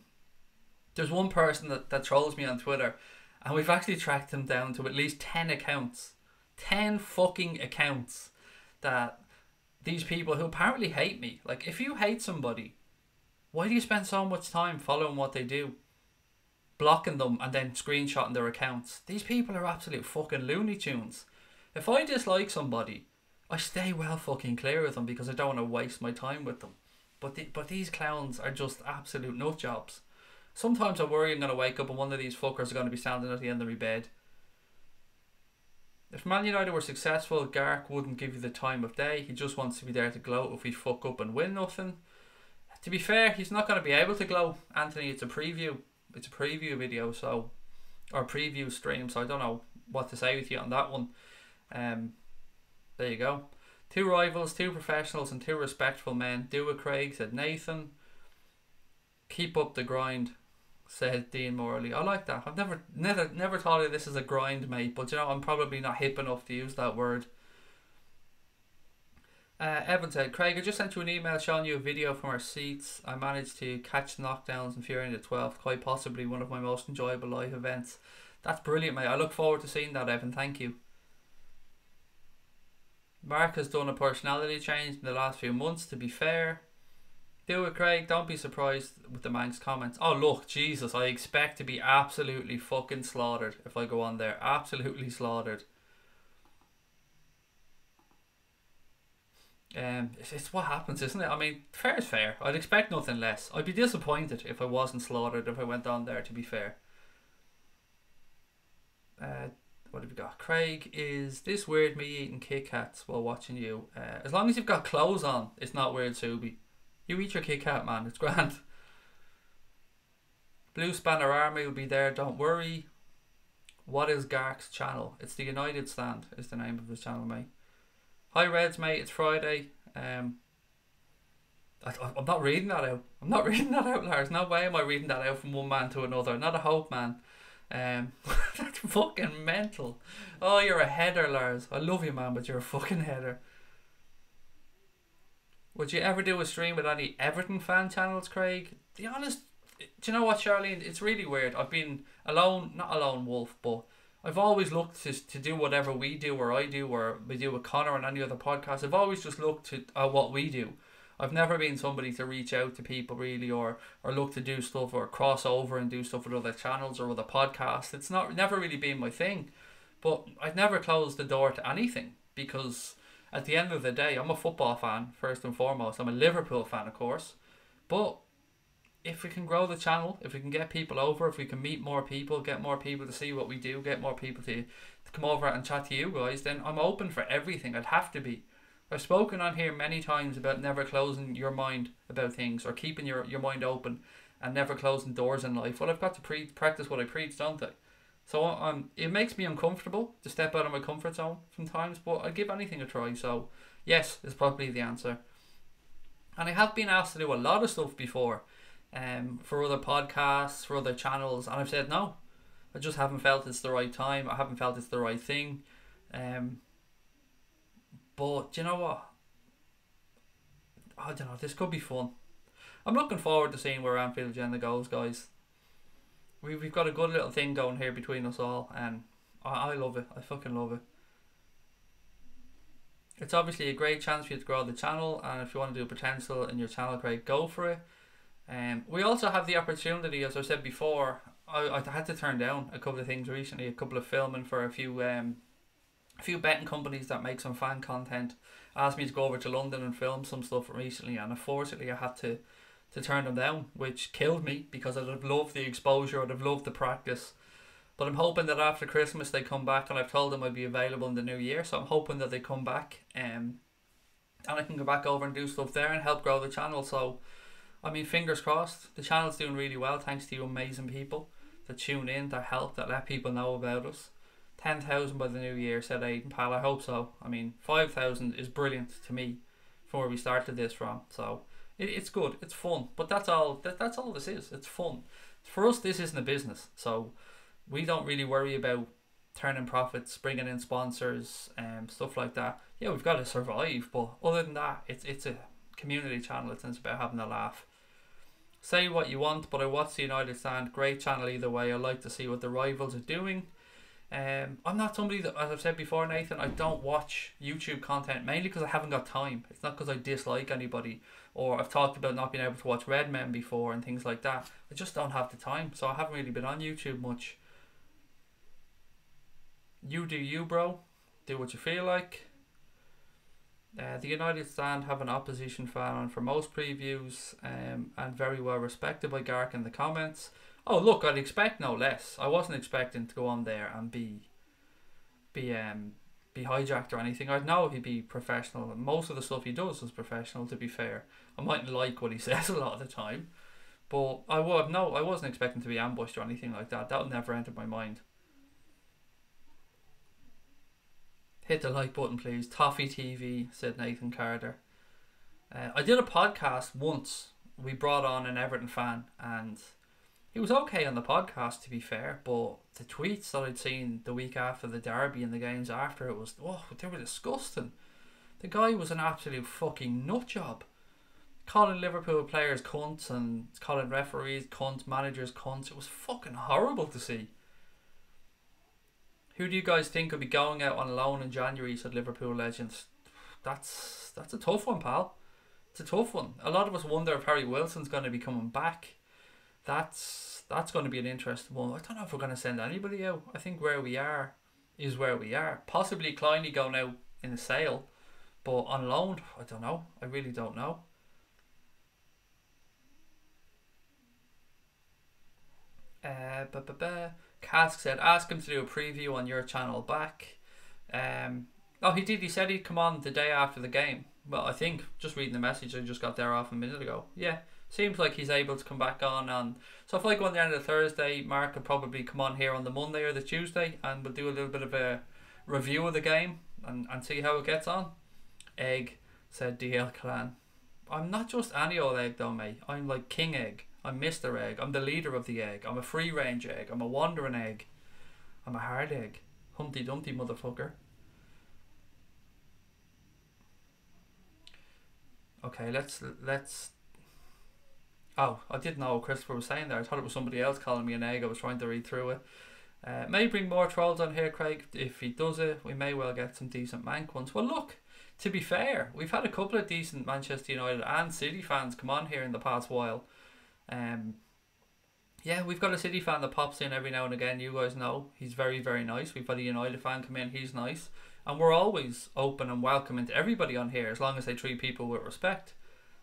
there's one person that trolls me on Twitter, and we've actually tracked him down to at least 10 accounts. 10 fucking accounts that these people who apparently hate me. Like, if you hate somebody, why do you spend so much time following what they do, blocking them and then screenshotting their accounts? These people are absolute fucking Looney Tunes. If I dislike somebody, I stay well fucking clear of them because I don't want to waste my time with them. But these clowns are just absolute nut jobs. Sometimes I worry I'm going to wake up and one of these fuckers are going to be standing at the end of my bed. If Man United were successful, Gark wouldn't give you the time of day. He just wants to be there to gloat if we fuck up and win nothing. To be fair, he's not going to be able to gloat, Anthony. It's a preview. It's a preview video, so, or preview stream, so I don't know what to say with you on that one. There you go. 2 rivals, 2 professionals and 2 respectful men. Do it, Craig, said Nathan. Keep up the grind, said Dean Morley. I like that. I've never thought of this as a grind, mate, but I'm probably not hip enough to use that word. Evan said, Craig, I just sent you an email showing you a video from our seats. I managed to catch knockdowns in Fury in the 12th, quite possibly one of my most enjoyable live events. That's brilliant, mate. I look forward to seeing that, Evan. Thank you. Mark has done a personality change in the last few months, to be fair. Do it, Craig. Don't be surprised with the Manx comments. Oh, look, Jesus, I expect to be absolutely fucking slaughtered if I go on there. Absolutely slaughtered. It's what happens, isn't it? I mean, fair is fair. I'd expect nothing less. I'd be disappointed if I wasn't slaughtered if I went on there, to be fair. What have we got? Craig, is this weird, me eating Kit Kats while watching you? As long as you've got clothes on, it's not weird, Subi. You eat your Kit Kat, man. It's grand. Blue Spanner Army will be there, don't worry. What is Gark's channel? It's the United Stand is the name of his channel, mate. Hi Reds, mate, it's Friday. I'm not reading that out. I'm not reading that out, Lars. No way am I reading that out from one man to another. Not a hope, man. That's fucking mental. Oh, you're a header, Lars. I love you, man, but you're a fucking header. Would you ever do a stream with any Everton fan channels, Craig? To be honest, do you know what, Charlene? It's really weird. I've been alone, not a lone wolf, but I've always looked to do whatever we do or I do or we do with Connor and any other podcast. I've always just looked at what we do. I've never been somebody to reach out to people really, or look to do stuff or cross over and do stuff with other channels or other podcasts. It's never really been my thing. But I'd never close the door to anything, because at the end of the day, I'm a football fan first and foremost. I'm a Liverpool fan, of course. But if we can grow the channel, if we can get people over, if we can meet more people, get more people to see what we do, get more people to come over and chat to you guys, then I'm open for everything. I'd have to be. I've spoken on here many times about never closing your mind about things, or keeping your mind open and never closing doors in life. Well, I've got to practice what I preach, don't I? So it makes me uncomfortable to step out of my comfort zone sometimes, but I give anything a try. So yes is probably the answer. And I have been asked to do a lot of stuff before, for other podcasts, for other channels, and I've said no. I just haven't felt it's the right time. I haven't felt it's the right thing. But you know what? I don't know. This could be fun. I'm looking forward to seeing where Anfield Agenda goes, guys. We've got a good little thing going here between us all, and I love it. I fucking love it. It's obviously a great chance for you to grow the channel, and if you want to do potential in your channel, great, go for it. We also have the opportunity, as I said before, I had to turn down a couple of things recently, a couple of filming for a few betting companies that make some fan content asked me to go over to London and film some stuff recently, and unfortunately I had to turn them down, which killed me, because I'd have loved the exposure, I'd have loved the practice. But I'm hoping that after Christmas they come back, and I've told them I'd be available in the new year, so I'm hoping that they come back, and I can go back over and do stuff there and help grow the channel. So I mean, fingers crossed. The channel's doing really well thanks to you amazing people that tune in, that help, that let people know about us. 10,000 by the new year, said Aidan, pal. I hope so. I mean, 5,000 is brilliant to me from where we started this from. So it's good, it's fun. But that's all this is. It's fun. For us, this isn't a business, so we don't really worry about turning profits, bringing in sponsors, stuff like that. Yeah, we've got to survive, but other than that, it's a community channel. It's about having a laugh. Say what you want, but I watch the United stand. Great channel either way. I like to see what the rivals are doing. I'm not somebody that, as I've said before, Nathan, I don't watch YouTube content mainly because I haven't got time. It's not because I dislike anybody, or I've talked about not being able to watch Red Men before and things like that. I just don't have the time, so I haven't really been on YouTube much. You do you, bro. Do what you feel like. The United stand have an opposition fan on for most previews, and very well respected by Gark in the comments. Oh look, I'd expect no less. I wasn't expecting to go on there and be hijacked or anything. I'd know he'd be professional. Most of the stuff he does is professional, to be fair. I mightn't like what he says a lot of the time, but I wasn't expecting to be ambushed or anything like that. That would never enter my mind. Hit the like button, please. Toffee TV, said Nathan Carter. I did a podcast once. We brought on an Everton fan, and he was okay on the podcast, to be fair, but the tweets that I'd seen the week after the derby and the games after it was, they were disgusting. The guy was an absolute fucking nut job. Calling Liverpool players cunts and calling referees cunts, managers cunts. It was fucking horrible to see. Who do you guys think will be going out on loan in January, said Liverpool legends. That's a tough one, pal. It's a tough one. A lot of us wonder if Harry Wilson's going to be coming back. That's going to be an interesting one. I don't know if we're going to send anybody out. I think where we are is where we are. Possibly Kleiny going out in a sale, but on loan, I don't know. I really don't know. Cask said, ask him to do a preview on your channel back. Oh, he did. He said he'd come on the day after the game. Well, I think, just reading the message I just got there off a minute ago. Yeah, seems like he's able to come back on. So if I go on the end of the Thursday, Mark could probably come on here on the Monday or the Tuesday, and we'll do a little bit of a review of the game and see how it gets on. Egg, said DL Clan. I'm not just any old egg though, mate. I'm like King Egg. I'm Mr. Egg. I'm the leader of the egg. I'm a free range egg. I'm a wandering egg. I'm a hard egg. Humpty Dumpty motherfucker. Okay, let's. Oh, I didn't know what Christopher was saying there. I thought it was somebody else calling me an egg. I was trying to read through it. May bring more trolls on here, Craig. If he does it, we may well get some decent mank ones. Well, look, To be fair, we've had a couple of decent Manchester United and City fans come on here in the past while. Yeah, we've got a City fan that pops in every now and again. You guys know he's very, very nice. We've had a United fan come in. He's nice. And we're always open and welcoming to everybody on here as long as they treat people with respect.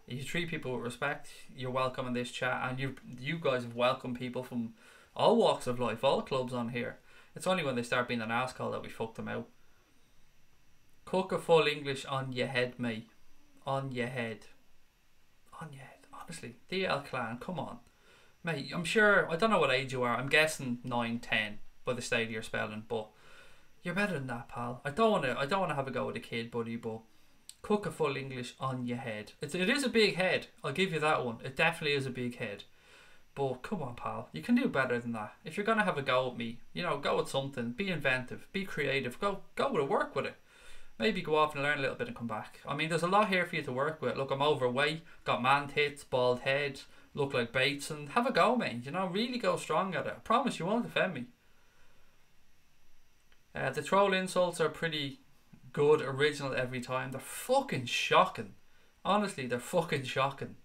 If you treat people with respect, you're welcome in this chat. And you guys have welcomed people from all walks of life, all clubs on here. It's only when they start being an arsehole that we fuck them out. Cook a full English on your head, mate. On your head. On your head. Honestly, DL Clan, come on. Mate, I'm sure, I don't know what age you are. I'm guessing 9, 10 by the state of your spelling, but you're better than that, pal. I don't want to have a go with a kid, buddy, but cook a full English on your head. It is a big head. I'll give you that one. It definitely is a big head. But come on, pal. You can do better than that. If you're going to have a go at me, go with something. Be inventive. Be creative. Go with it. Work with it. Maybe go off and learn a little bit and come back. I mean, there's a lot here for you to work with. Look, I'm overweight. Got man tits, bald head. Look like Bates. And have a go, mate. Really go strong at it. I promise you won't offend me. The troll insults are pretty good, original every time. They're fucking shocking. Honestly, they're fucking shocking.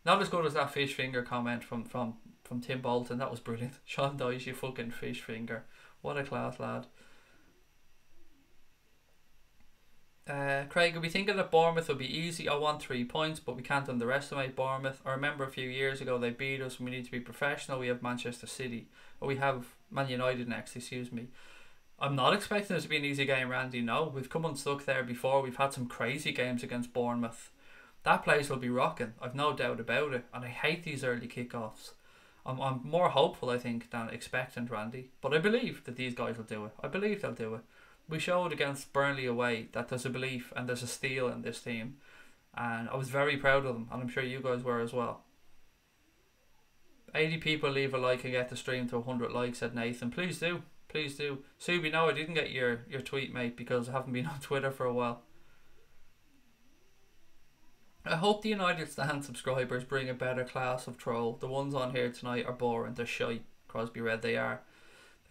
Not as good as that fish finger comment from Tim Bolton. That was brilliant. Sean Dyche, you fucking fish finger. What a class lad. Craig, are we thinking that Bournemouth will be easy? I want 3 points, but we can't underestimate Bournemouth. I remember a few years ago they beat us. We need to be professional. We have Manchester City. Or we have Man United next, excuse me. I'm not expecting it to be an easy game, Randy. No, we've come unstuck there before. We've had some crazy games against Bournemouth. That place will be rocking. I've no doubt about it. And I hate these early kickoffs. I'm more hopeful, I think, than expectant, Randy. But I believe that these guys will do it. I believe they'll do it. We showed against Burnley away that there's a belief and there's a steel in this team. And I was very proud of them. And I'm sure you guys were as well. 80 people leave a like and get the stream to 100 likes, said Nathan. Please do. Please do. Subi, no, I didn't get your tweet, mate, because I haven't been on Twitter for a while. I hope the United Stand subscribers bring a better class of troll. The ones on here tonight are boring. They're shite. Crosby Red, they are.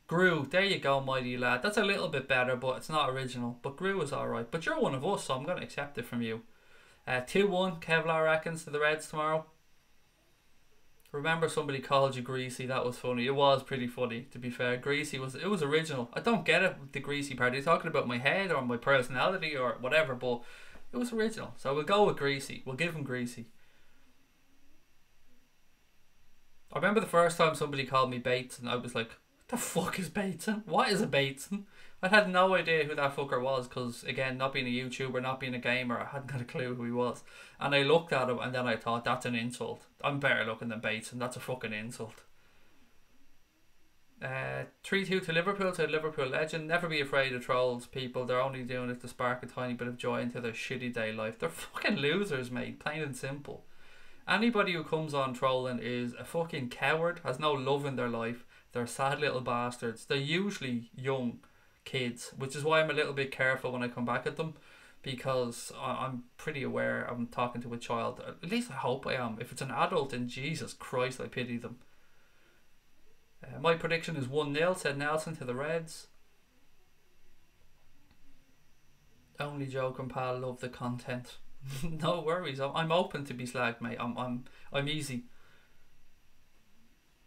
Gru, there you go, mighty lad. That's a little bit better, but it's not original. But Gru is alright. But you're one of us, so I'm going to accept it from you. 2-1, Kevlar reckons to the Reds tomorrow. Remember somebody called you greasy. That was funny. It was pretty funny, to be fair. Greasy was original. I don't get it with the greasy part. Are you talking about my head or my personality or whatever? But it was original. So we'll go with greasy. We'll give him greasy. I remember the first time somebody called me Bates and I was like, what the fuck is Bateson? What is a Bateson? I had no idea who that fucker was because, again, not being a YouTuber, not being a gamer, I hadn't got a clue who he was. And I looked at him and then I thought, that's an insult. I'm better looking than Bateson. That's a fucking insult. 3-2 to Liverpool, to Liverpool legend. Never be afraid of trolls, people. They're only doing it to spark a tiny bit of joy into their shitty day life. They're fucking losers, mate. Plain and simple. Anybody who comes on trolling is a fucking coward, has no love in their life. They're sad little bastards. They're usually young kids, which is why I'm a little bit careful when I come back at them, because I'm pretty aware I'm talking to a child. At least I hope I am. If it's an adult, then Jesus Christ, I pity them. My prediction is 1-0, said Nelson, to the Reds. Only joking, pal. Love the content. No worries. I'm open to be slagged, mate. I'm easy.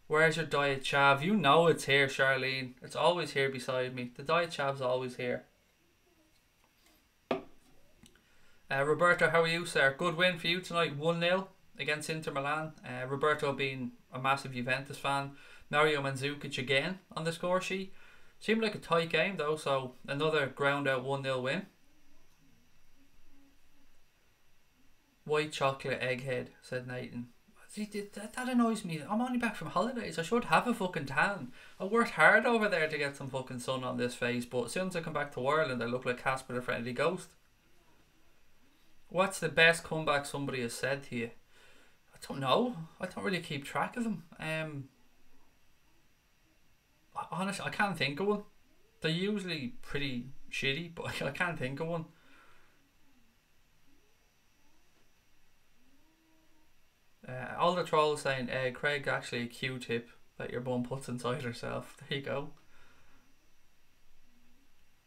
Where's your Diet Chav? You know it's here, Charlene. It's always here beside me. The Diet Chav's always here. Roberto, how are you, sir? Good win for you tonight. 1-0 against Inter Milan. Roberto being a massive Juventus fan. Mario Mandzukic again on the score sheet. Seemed like a tight game though, so another ground out 1-0 win. White chocolate egghead, said Nathan. See, that annoys me. I'm only back from holidays. I should have a fucking tan. I worked hard over there to get some fucking sun on this face, but as soon as I come back to Ireland, I look like Casper the Friendly Ghost. What's the best comeback somebody has said to you? I don't know. I don't really keep track of them. Honestly, I can't think of one. They're usually pretty shitty, but I can't think of one. All the trolls saying, Craig, actually a Q-tip that your mum puts inside herself. There you go.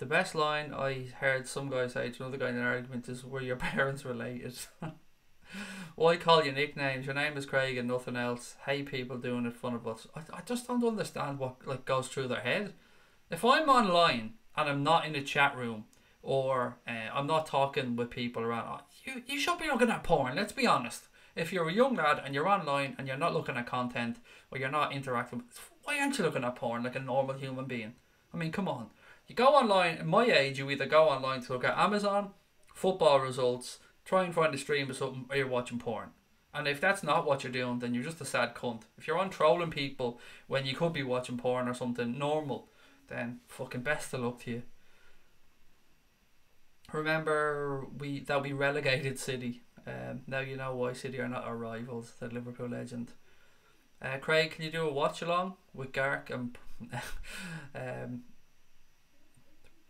The best line I heard some guy say to another guy in an argument is, "Were your parents related?" Why call you nicknames? Your name is Craig and nothing else. Hate people doing it fun of us. I just don't understand what like goes through their head. If I'm online and I'm not in a chat room or I'm not talking with people around, you should be looking at porn. Let's be honest. If you're a young lad and you're online and you're not looking at content or you're not interacting, why aren't you looking at porn like a normal human being? I mean, come on. You go online, in my age, you either go online to look at Amazon, football results, try and find a stream or something, or you're watching porn. And if that's not what you're doing, then you're just a sad cunt. If you're on trolling people when you could be watching porn or something normal, then fucking best of luck to you. Remember that we relegated City. Now you know why City are not our rivals, the Liverpool legend. Craig, can you do a watch along with Gark? And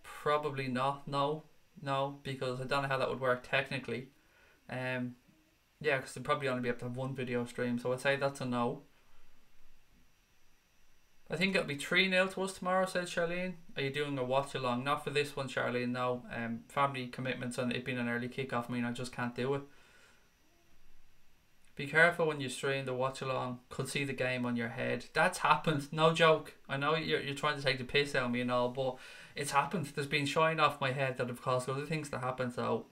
probably not. No, because I don't know how that would work technically. Yeah, because they'd probably only be able to have one video stream, so I'd say that's a no. I think it'll be 3-0 to us tomorrow, said Charlene. Are you doing a watch along? Not for this one, Charlene, no. Family commitments and it being an early kick-off mean I just can't do it. Be careful when you stream the watch along. Could see the game on your head. That's happened, no joke. I know you're trying to take the piss out of me and all, but it's happened. There's been shine off my head that have caused other things to happen, so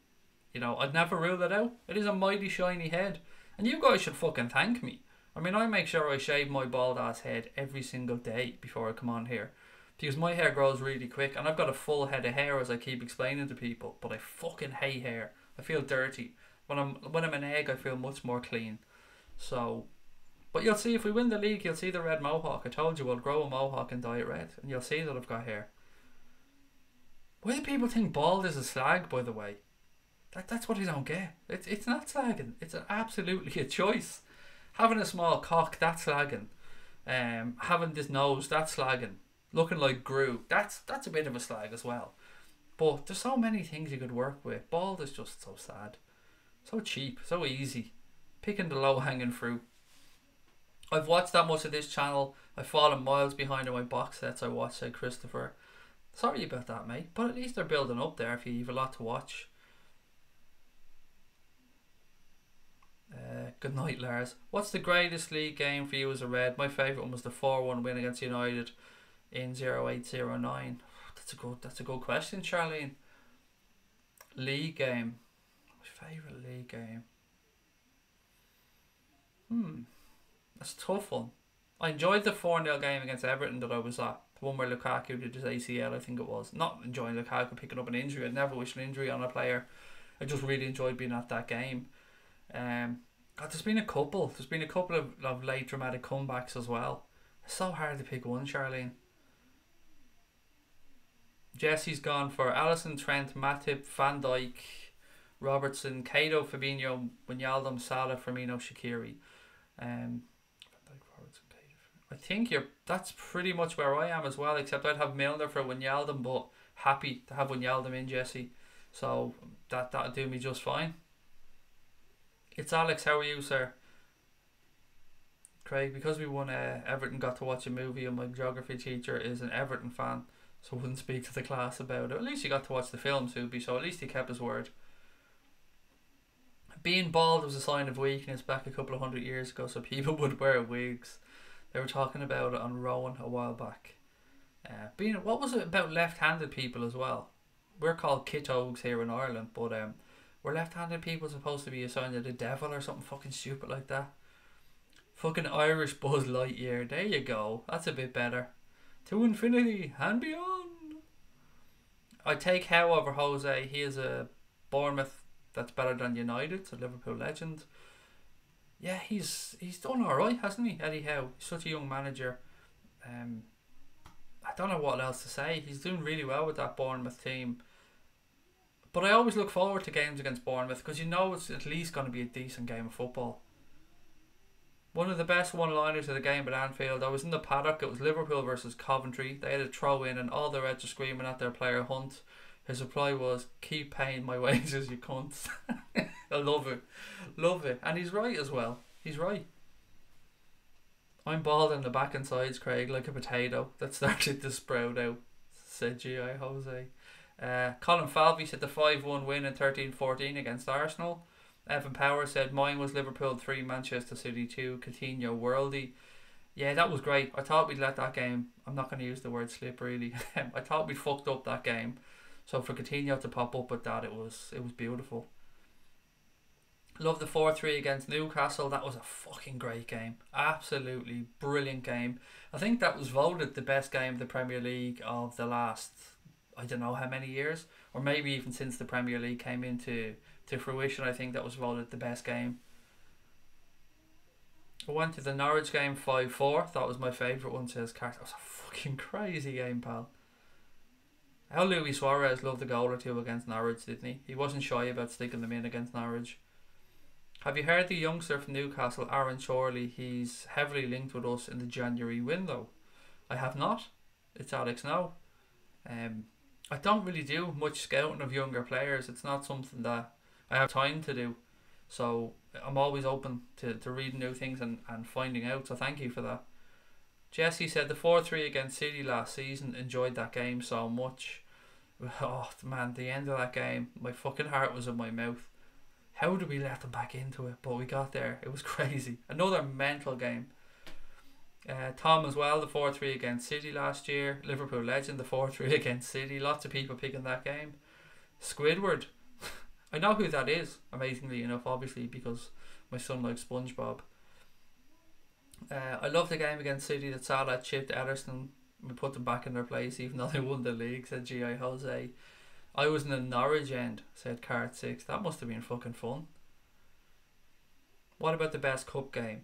you know, I'd never rule it out. It is a mighty shiny head. And you guys should fucking thank me. I mean, I make sure I shave my bald ass head every single day before I come on here. Because my hair grows really quick and I've got a full head of hair, as I keep explaining to people. But I fucking hate hair. I feel dirty. When I'm an egg, I feel much more clean. So, but you'll see if we win the league, you'll see the red mohawk. I told you I'll grow a mohawk and dye it red. And you'll see that I've got hair. Why do people think bald is a slag, by the way? That's what I don't get. It's not slagging. It's absolutely a choice. Having a small cock, that's slagging. Having this nose, that's slagging. Looking like Gru, that's a bit of a slag as well. But there's so many things you could work with. Bald is just so sad. So cheap, so easy. Picking the low-hanging fruit. I've watched that much of this channel. I've fallen miles behind on my box sets I watched, said Christopher. Sorry about that, mate. But at least they're building up there if you have a lot to watch. Good night, Lars. What's the greatest league game for you as a Red? My favourite one was the 4-1 win against United in 0809. That's a good question, Charlene. League game. My favourite league game. That's a tough one. I enjoyed the 4-0 game against Everton that I was at. The one where Lukaku did his ACL, I think it was. Not enjoying Lukaku picking up an injury. I'd never wish an injury on a player. I just really enjoyed being at that game. God, there's been a couple. There's been a couple of late dramatic comebacks as well. It's so hard to pick one, Charlene. Jesse's gone for Alisson, Trent, Matip, Van Dijk, Robertson, Cato, Fabinho, Wijnaldum, Salah, Firmino, Shaqiri. Van Dijk, Robertson, Cato. I think that's pretty much where I am as well, except I'd have Milner for Wijnaldum, but happy to have Wijnaldum in, Jesse. So that'll do me just fine. It's Alex, how are you, sir? Craig, because we won Everton, got to watch a movie and my geography teacher is an Everton fan, so I wouldn't speak to the class about it. At least he got to watch the film, Subi, so at least he kept his word. Being bald was a sign of weakness back a couple of 100 years ago, so people would wear wigs. They were talking about it on Rowan a while back. What was it about left-handed people as well? We're called kitogs here in Ireland, but were left-handed people supposed to be a sign of the devil or something fucking stupid like that? Fucking Irish Buzz Lightyear. There you go. That's a bit better. To infinity and beyond. I take Howe over Jose. He is a Bournemouth that's better than United. It's a Liverpool legend. Yeah, he's done alright, hasn't he, Eddie Howe? He's such a young manager. I don't know what else to say. He's doing really well with that Bournemouth team. But I always look forward to games against Bournemouth because you know it's at least going to be a decent game of football. One of the best one-liners of the game at Anfield, I was in the paddock, it was Liverpool versus Coventry. They had a throw in and all the Reds were screaming at their player Hunt. His reply was, keep paying my wages, you cunts. I love it. Love it. And he's right as well. He's right. I'm bald on the back and sides, Craig, like a potato that started to sprout out, said G.I. Jose. Colin Falvey said the 5-1 win in 13-14 against Arsenal. Evan Power said mine was Liverpool 3, Manchester City 2, Coutinho worldy. Yeah, that was great. I thought we'd let that game, I'm not going to use the word slip really. I thought we'd fucked up that game. So for Coutinho to pop up with that, it was beautiful. Love the 4-3 against Newcastle. That was a fucking great game. Absolutely brilliant game. I think that was voted the best game of the Premier League of the last, I don't know how many years, or maybe even since the Premier League came into fruition. I think that was voted the best game. I went to the Norwich game 5-4. That was my favourite one, says Cart. That was a fucking crazy game, pal. How Luis Suarez loved a goal or two against Norwich, didn't he? He wasn't shy about sticking them in against Norwich. Have you heard the youngster from Newcastle, Aaron Chorley? He's heavily linked with us in the January window. I have not. It's Alex now. I don't really do much scouting of younger players. It's not something that I have time to do. So I'm always open to reading new things and finding out. So thank you for that. Jesse said the 4-3 against City last season. Enjoyed that game so much. Oh man, the end of that game, my fucking heart was in my mouth. How did we let them back into it? But we got there. It was crazy. Another mental game. Tom as well, the 4-3 against City last year. Liverpool legend, the 4-3 against City. Lots of people picking that game. Squidward. I know who that is, amazingly enough, obviously, because my son likes SpongeBob. I love the game against City that Salah chipped Ederson. We put them back in their place, even though they won the league, said G.I. Jose. I was in the Norwich end, said Cart 6. That must have been fucking fun. What about the best cup game?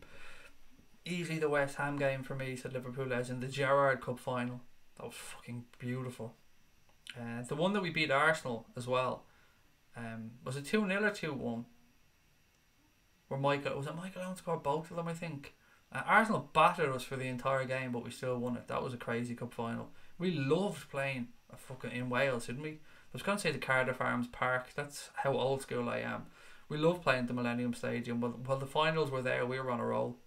Easily the West Ham game for me, said Liverpool legend. The Gerrard Cup final. That was fucking beautiful. The one that we beat Arsenal as well. Was it 2-0 or 2-1? Where was it Michael Owen scored both of them, I think. Arsenal battered us for the entire game, but we still won it. That was a crazy cup final. We loved playing in Wales, didn't we? I was going to say the Cardiff Arms Park. That's how old school I am. We loved playing at the Millennium Stadium. While the finals were there, we were on a roll.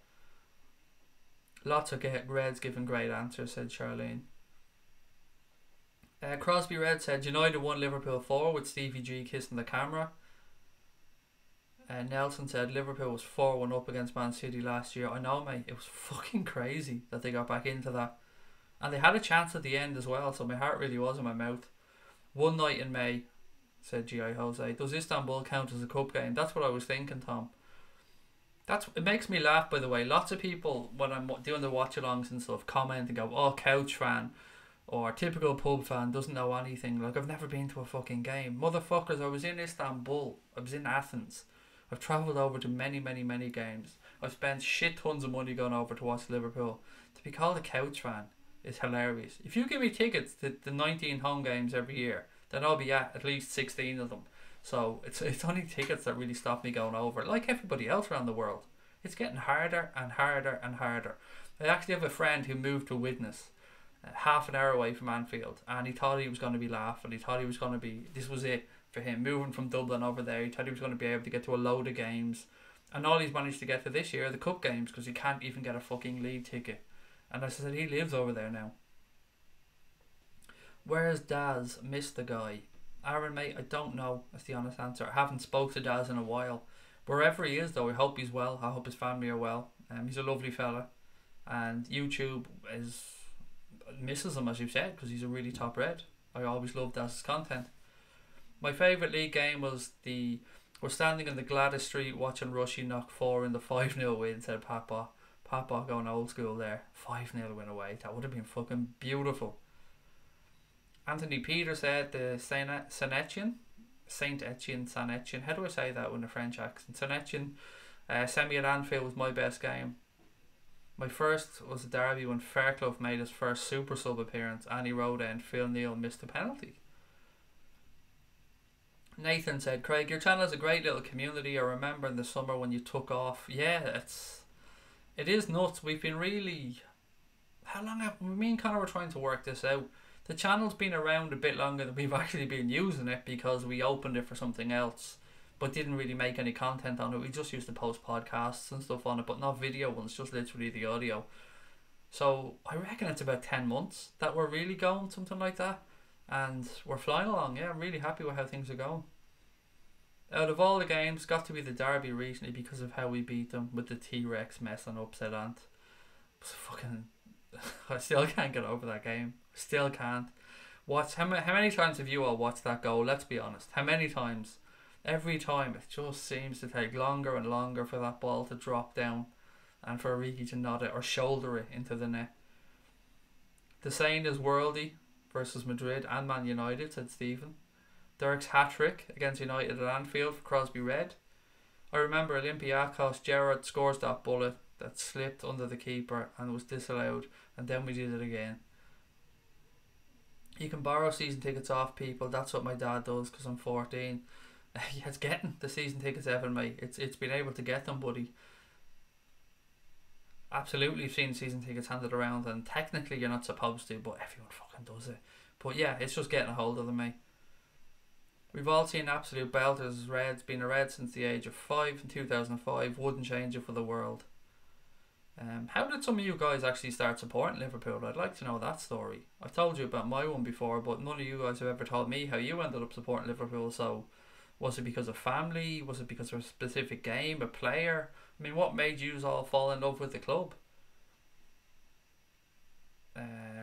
Lots of Reds giving great answers, said Charlene. Crosby Red said United won Liverpool 4 with Stevie G kissing the camera. Nelson said Liverpool was 4-1 up against Man City last year. I know, mate. It was fucking crazy that they got back into that. And they had a chance at the end as well, so my heart really was in my mouth. One night in May, said G.I. Jose. Does Istanbul count as a cup game? That's what I was thinking, Tom. It makes me laugh, by the way. Lots of people, when I'm doing the watch-alongs and stuff, comment and go, oh, couch fan, or typical pub fan, doesn't know anything. Like, I've never been to a fucking game. Motherfuckers, I was in Istanbul. I was in Athens. I've travelled over to many, many, many games. I've spent shit tons of money going over to watch Liverpool. To be called a couch fan is hilarious. If you give me tickets to the 19 home games every year, then I'll be at least 16 of them. So it's only tickets that really stop me going over, like everybody else around the world. It's getting harder and harder and harder. I actually have a friend who moved to Widnes, half an hour away from Anfield, and he thought he was going to be laughing. He thought he was going to be, this was it for him, moving from Dublin over there. He thought he was going to be able to get to a load of games, and all he's managed to get to this year are the cup games, because he can't even get a fucking league ticket. And I said he lives over there now. Where's Daz? Missed the guy. Aaron, mate, I don't know. That's the honest answer. I haven't spoke to Daz in a while. Wherever he is, though, I hope he's well. I hope his family are well. He's a lovely fella, and YouTube misses him, as you said, because he's a really top red. I always loved Daz's content. My favourite league game was we're standing in the Gladys Street watching Rushy knock 4 in the 5-0 win, said Papa. Papa going old school there. 5-0 win away. That would have been fucking beautiful. Anthony Peter said the Saint Etienne. How do I say that with a French accent? Saint Etienne semi at Anfield was my best game. My first was a derby when Fairclough made his first super sub appearance. Annie Rhoda and Phil Neal missed a penalty. Nathan said, Craig, your channel has a great little community. I remember in the summer when you took off. Yeah, it is nuts. We've been really... How long have... Me and Connor were trying to work this out. The channel's been around a bit longer than we've actually been using it, because we opened it for something else but didn't really make any content on it. We just used to post podcasts and stuff on it, but not video ones, just literally the audio. So I reckon it's about 10 months that we're really going, something like that. And we're flying along. Yeah, I'm really happy with how things are going. Out of all the games, got to be the derby recently because of how we beat them with the T-Rex messing up said Ant. Fucking, I still can't get over that game. Still can't. How many times have you all watched that goal? Let's be honest. How many times? Every time it just seems to take longer and longer for that ball to drop down and for Origi to nod it or shoulder it into the net. The saying is worldy versus Madrid and Man United, said Stephen. Dirk's hat-trick against United at Anfield for Crosby Red. I remember Olympiacos, Gerrard scores that bullet that slipped under the keeper and was disallowed, and then we did it again. You can borrow season tickets off people. That's what my dad does because I'm 14. Yeah, it's getting the season tickets, Evan, mate. It's been able to get them, buddy. Absolutely seen season tickets handed around, and technically you're not supposed to, but everyone fucking does it. But yeah, it's just getting a hold of them, mate. We've all seen absolute belters. Reds, been a Red since the age of 5 in 2005. Wouldn't change it for the world. How did some of you guys actually start supporting Liverpool? I'd like to know that story. I've told you about my one before, but none of you guys have ever told me how you ended up supporting Liverpool. So, was it because of family? Was it because of a specific game, a player? I mean, what made you all fall in love with the club?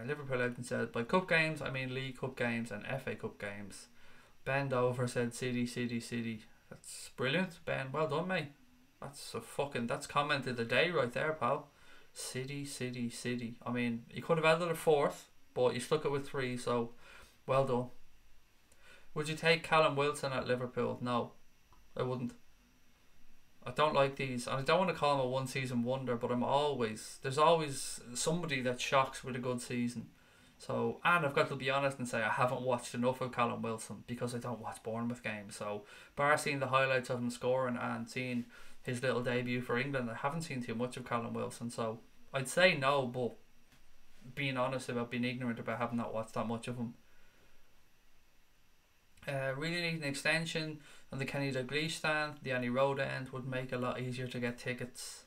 Liverpool legend said, by cup games, I mean League Cup games and FA Cup games. Ben Dover said, City, City, City. That's brilliant, Ben. Well done, mate. That's comment of the day right there, pal. City, City, City. I mean, you could have added a fourth, but you stuck it with 3, so well done. Would you take Callum Wilson at Liverpool? No, I wouldn't. I don't like these, and I don't want to call him a one-season wonder, but there's always somebody that shocks with a good season. So, and I've got to be honest and say I haven't watched enough of Callum Wilson because I don't watch Bournemouth games. So, bar seeing the highlights of him scoring and seeing his little debut for England, I haven't seen too much of Callum Wilson. So, I'd say no, but being honest about being ignorant about having not watched that much of him. Really need an extension on the Kenny Dalglish stand. The Annie Road end would make it a lot easier to get tickets.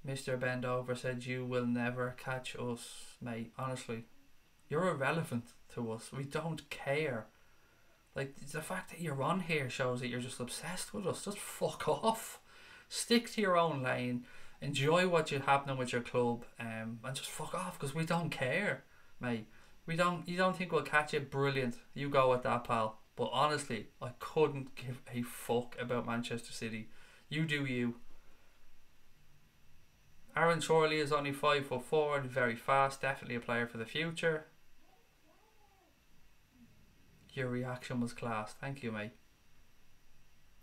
Mr. Bendover said, you will never catch us, mate. Honestly, you're irrelevant to us. We don't care. Like, the fact that you're on here shows that you're just obsessed with us. Just fuck off. Stick to your own lane. Enjoy what's happening with your club, and just fuck off, because we don't care, mate. You don't think we'll catch it? Brilliant. You go with that, pal. But honestly, I couldn't give a fuck about Manchester City. You do you. Aaron Chorley is only 5'4" and very fast. Definitely a player for the future. Your reaction was class. Thank you, mate.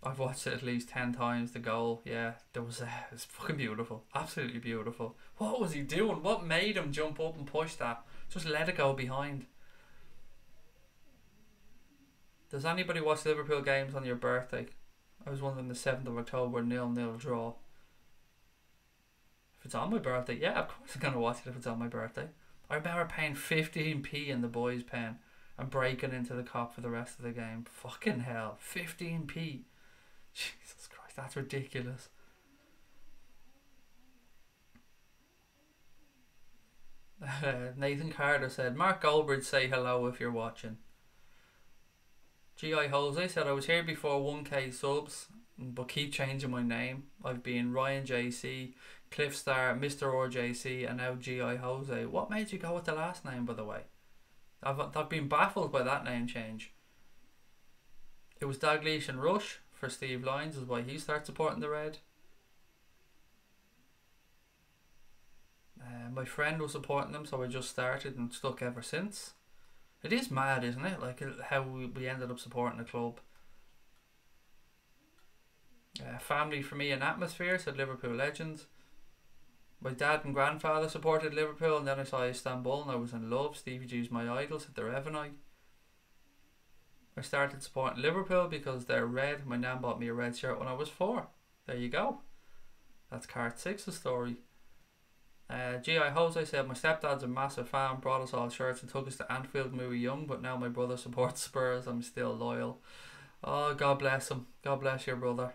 I've watched it at least 10 times. The goal, yeah, it's fucking beautiful. Absolutely beautiful. What was he doing? What made him jump up and push that? Just let it go behind. Does anybody watch Liverpool games on your birthday? I was wondering the 7th of October 0-0 draw. If it's on my birthday, yeah, of course I'm going to watch it if it's on my birthday. I remember paying 15p in the boys' pen and breaking into the cop for the rest of the game. Fucking hell, 15p. Jesus Christ, that's ridiculous. Nathan Carter said, Mark Goldbridge, say hello if you're watching. G.I. Jose said, I was here before 1k subs, but keep changing my name. I've been Ryan JC, Cliffstar, Mr. RJC, and now G.I. Jose. What made you go with the last name, by the way? I've been baffled by that name change. It was Dalglish and Rush for Steve Lyons is why he started supporting the Red. My friend was supporting them, so I just started and stuck ever since. It is mad, isn't it? Like how we ended up supporting the club. Family for me and atmosphere, said Liverpool legends. My dad and grandfather supported Liverpool, and then I saw Istanbul and I was in love. Stevie G's my idol, said the Revenite. I started supporting Liverpool because they're red. My nan bought me a red shirt when I was 4. There you go. That's Cart 6's story. G.I. Jose said, my stepdad's a massive fan, brought us all shirts and took us to Anfield when we were young, but now my brother supports Spurs. I'm still loyal. Oh, God bless him. God bless your brother.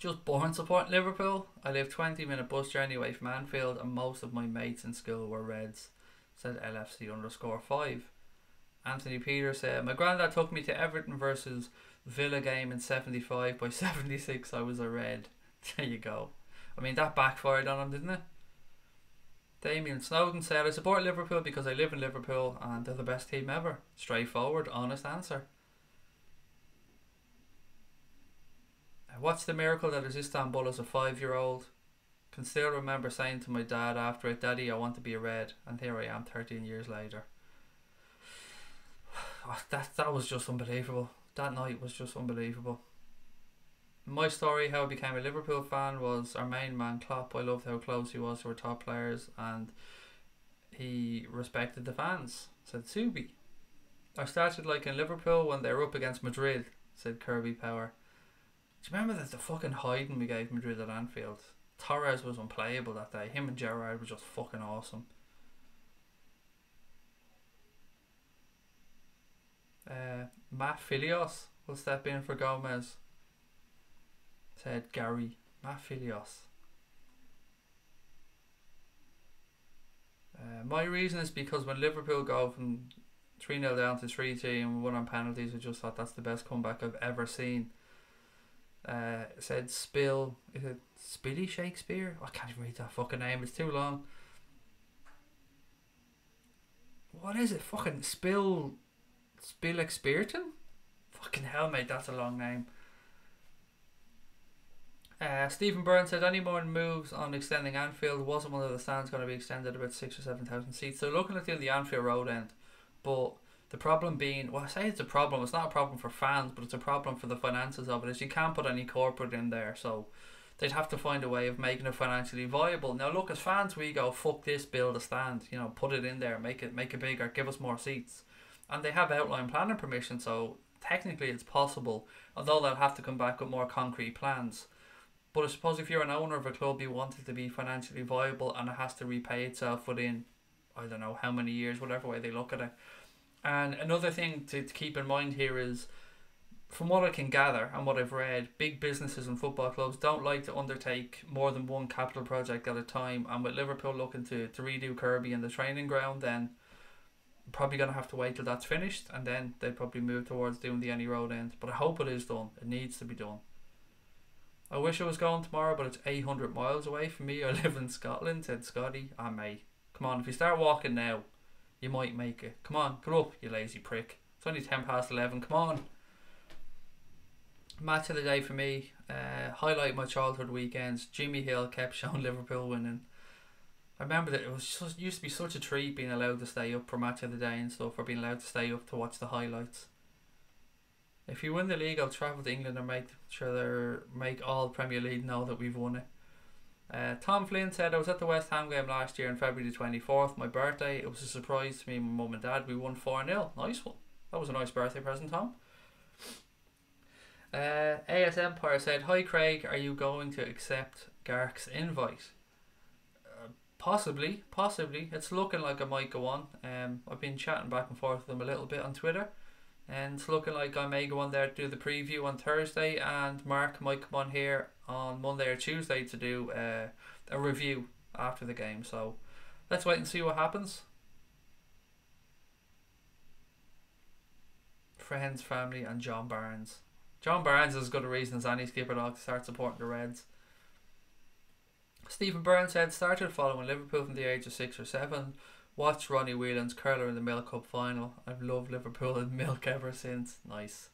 Just born supporting Liverpool. I live 20-minute bus journey away from Anfield, and most of my mates in school were Reds, said LFC_5. Anthony Peters said, my granddad took me to Everton versus Villa game in 75. By 76 I was a Red. There you go. I mean, that backfired on him, didn't it? Damien Snowden said, I support Liverpool because I live in Liverpool and they're the best team ever. Straightforward, honest answer. What's the miracle that is Istanbul as a 5-year-old? Can still remember saying to my dad after it, Daddy, I want to be a Red. And here I am 13 years later. Oh, that was just unbelievable. That night was just unbelievable. My story, how I became a Liverpool fan, was our main man Klopp. I loved how close he was to our top players and he respected the fans, said Subi. I started liking Liverpool when they were up against Madrid, said Kirby Power. Do you remember that the fucking hiding we gave Madrid at Anfield? Torres was unplayable that day. Him and Gerrard were just fucking awesome. Matt Filios will step in for Gomez, said Gary. Matt Filios. My reason is because when Liverpool go from 3-0 down to 3-3 and won on penalties, I just thought that's the best comeback I've ever seen. Said Spill. Is it Spilly Shakespeare? I can't even read that fucking name, it's too long. What is it? Fucking Spill Expirton? Fucking hell, mate, that's a long name. Stephen Byrne said any more moves on extending Anfield. Wasn't one of the stands going to be extended about 6,000 or 7,000 seats? So looking at the Anfield Road end, but the problem being, well, I say it's a problem. It's not a problem for fans, but it's a problem for the finances of it. Is you can't put any corporate in there, so they'd have to find a way of making it financially viable. Now, look, as fans, we go, fuck this, build a stand. You know, put it in there, make it bigger, give us more seats, and they have outline planning permission, so technically it's possible. Although they'll have to come back with more concrete plans. But I suppose if you're an owner of a club, you want it to be financially viable and it has to repay itself within, I don't know how many years, whatever way they look at it. And another thing to keep in mind here is, from what I can gather and what I've read, big businesses and football clubs don't like to undertake more than one capital project at a time. And with Liverpool looking to redo Kirby and the training ground, then I'm probably going to have to wait till that's finished, and then they'd probably move towards doing the Any Road end. But I hope it is done. It needs to be done. I wish I was going tomorrow, but it's 800 miles away from me. I live in Scotland, said Scotty. Ah, mate, come on, if you start walking now, you might make it. Come on, get up, you lazy prick. It's only 11:10. Come on. Match of the day for me. Highlight my childhood weekends. Jimmy Hill kept showing Liverpool winning. I remember that it used to be such a treat being allowed to stay up for match of the day and stuff, or being allowed to stay up to watch the highlights. If you win the league, I'll travel to England and make all Premier League know that we've won it. Tom Flynn said, I was at the West Ham game last year on February the 24th, my birthday. It was a surprise to me and my mum and dad. We won 4-0. Nice one. That was a nice birthday present, Tom. AS Empire said, hi Craig, are you going to accept Gark's invite? Possibly. It's looking like I might go on. I've been chatting back and forth with them a little bit on Twitter, and it's looking like I may go on there to do the preview on Thursday, and Mark might come on here on Monday or Tuesday to do a review after the game. So let's wait and see what happens. Friends, family and John Barnes. John Barnes is as good a reason as any skipper dog to start supporting the Reds. Stephen Byrne said, started following Liverpool from the age of 6 or 7. Watched Ronnie Whelan's curler in the Milk Cup final. I've loved Liverpool and Milk ever since. Nice.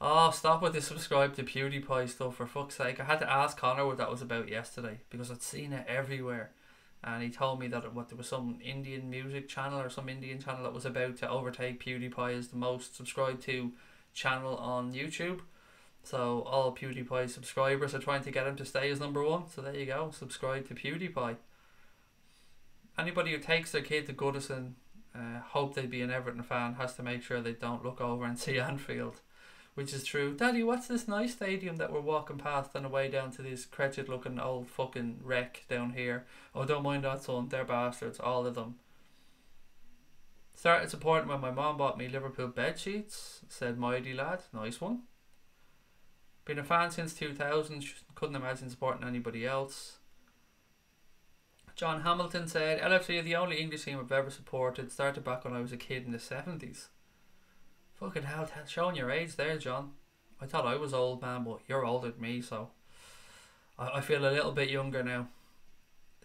Oh, stop with the subscribe to PewDiePie stuff, for fuck's sake. I had to ask Connor what that was about yesterday, because I'd seen it everywhere. And he told me that there was some Indian music channel or some Indian channel that was about to overtake PewDiePie as the most subscribed to channel on YouTube. So all PewDiePie subscribers are trying to get him to stay as number one. So there you go, subscribe to PewDiePie. Anybody who takes their kid to Goodison, hope they'd be an Everton fan, has to make sure they don't look over and see Anfield, which is true. Daddy, what's this nice stadium that we're walking past on the way down to this cretched looking old fucking wreck down here? Oh, don't mind that, son, they're bastards, all of them. Started supporting when my mom bought me Liverpool bed sheets, said Mighty Lad. Nice one. Been a fan since 2000. Couldn't imagine supporting anybody else. John Hamilton said, LFC are the only English team I've ever supported. Started back when I was a kid in the 70s. Fucking hell, showing your age there, John. I thought I was old, man, but you're older than me, so I feel a little bit younger now.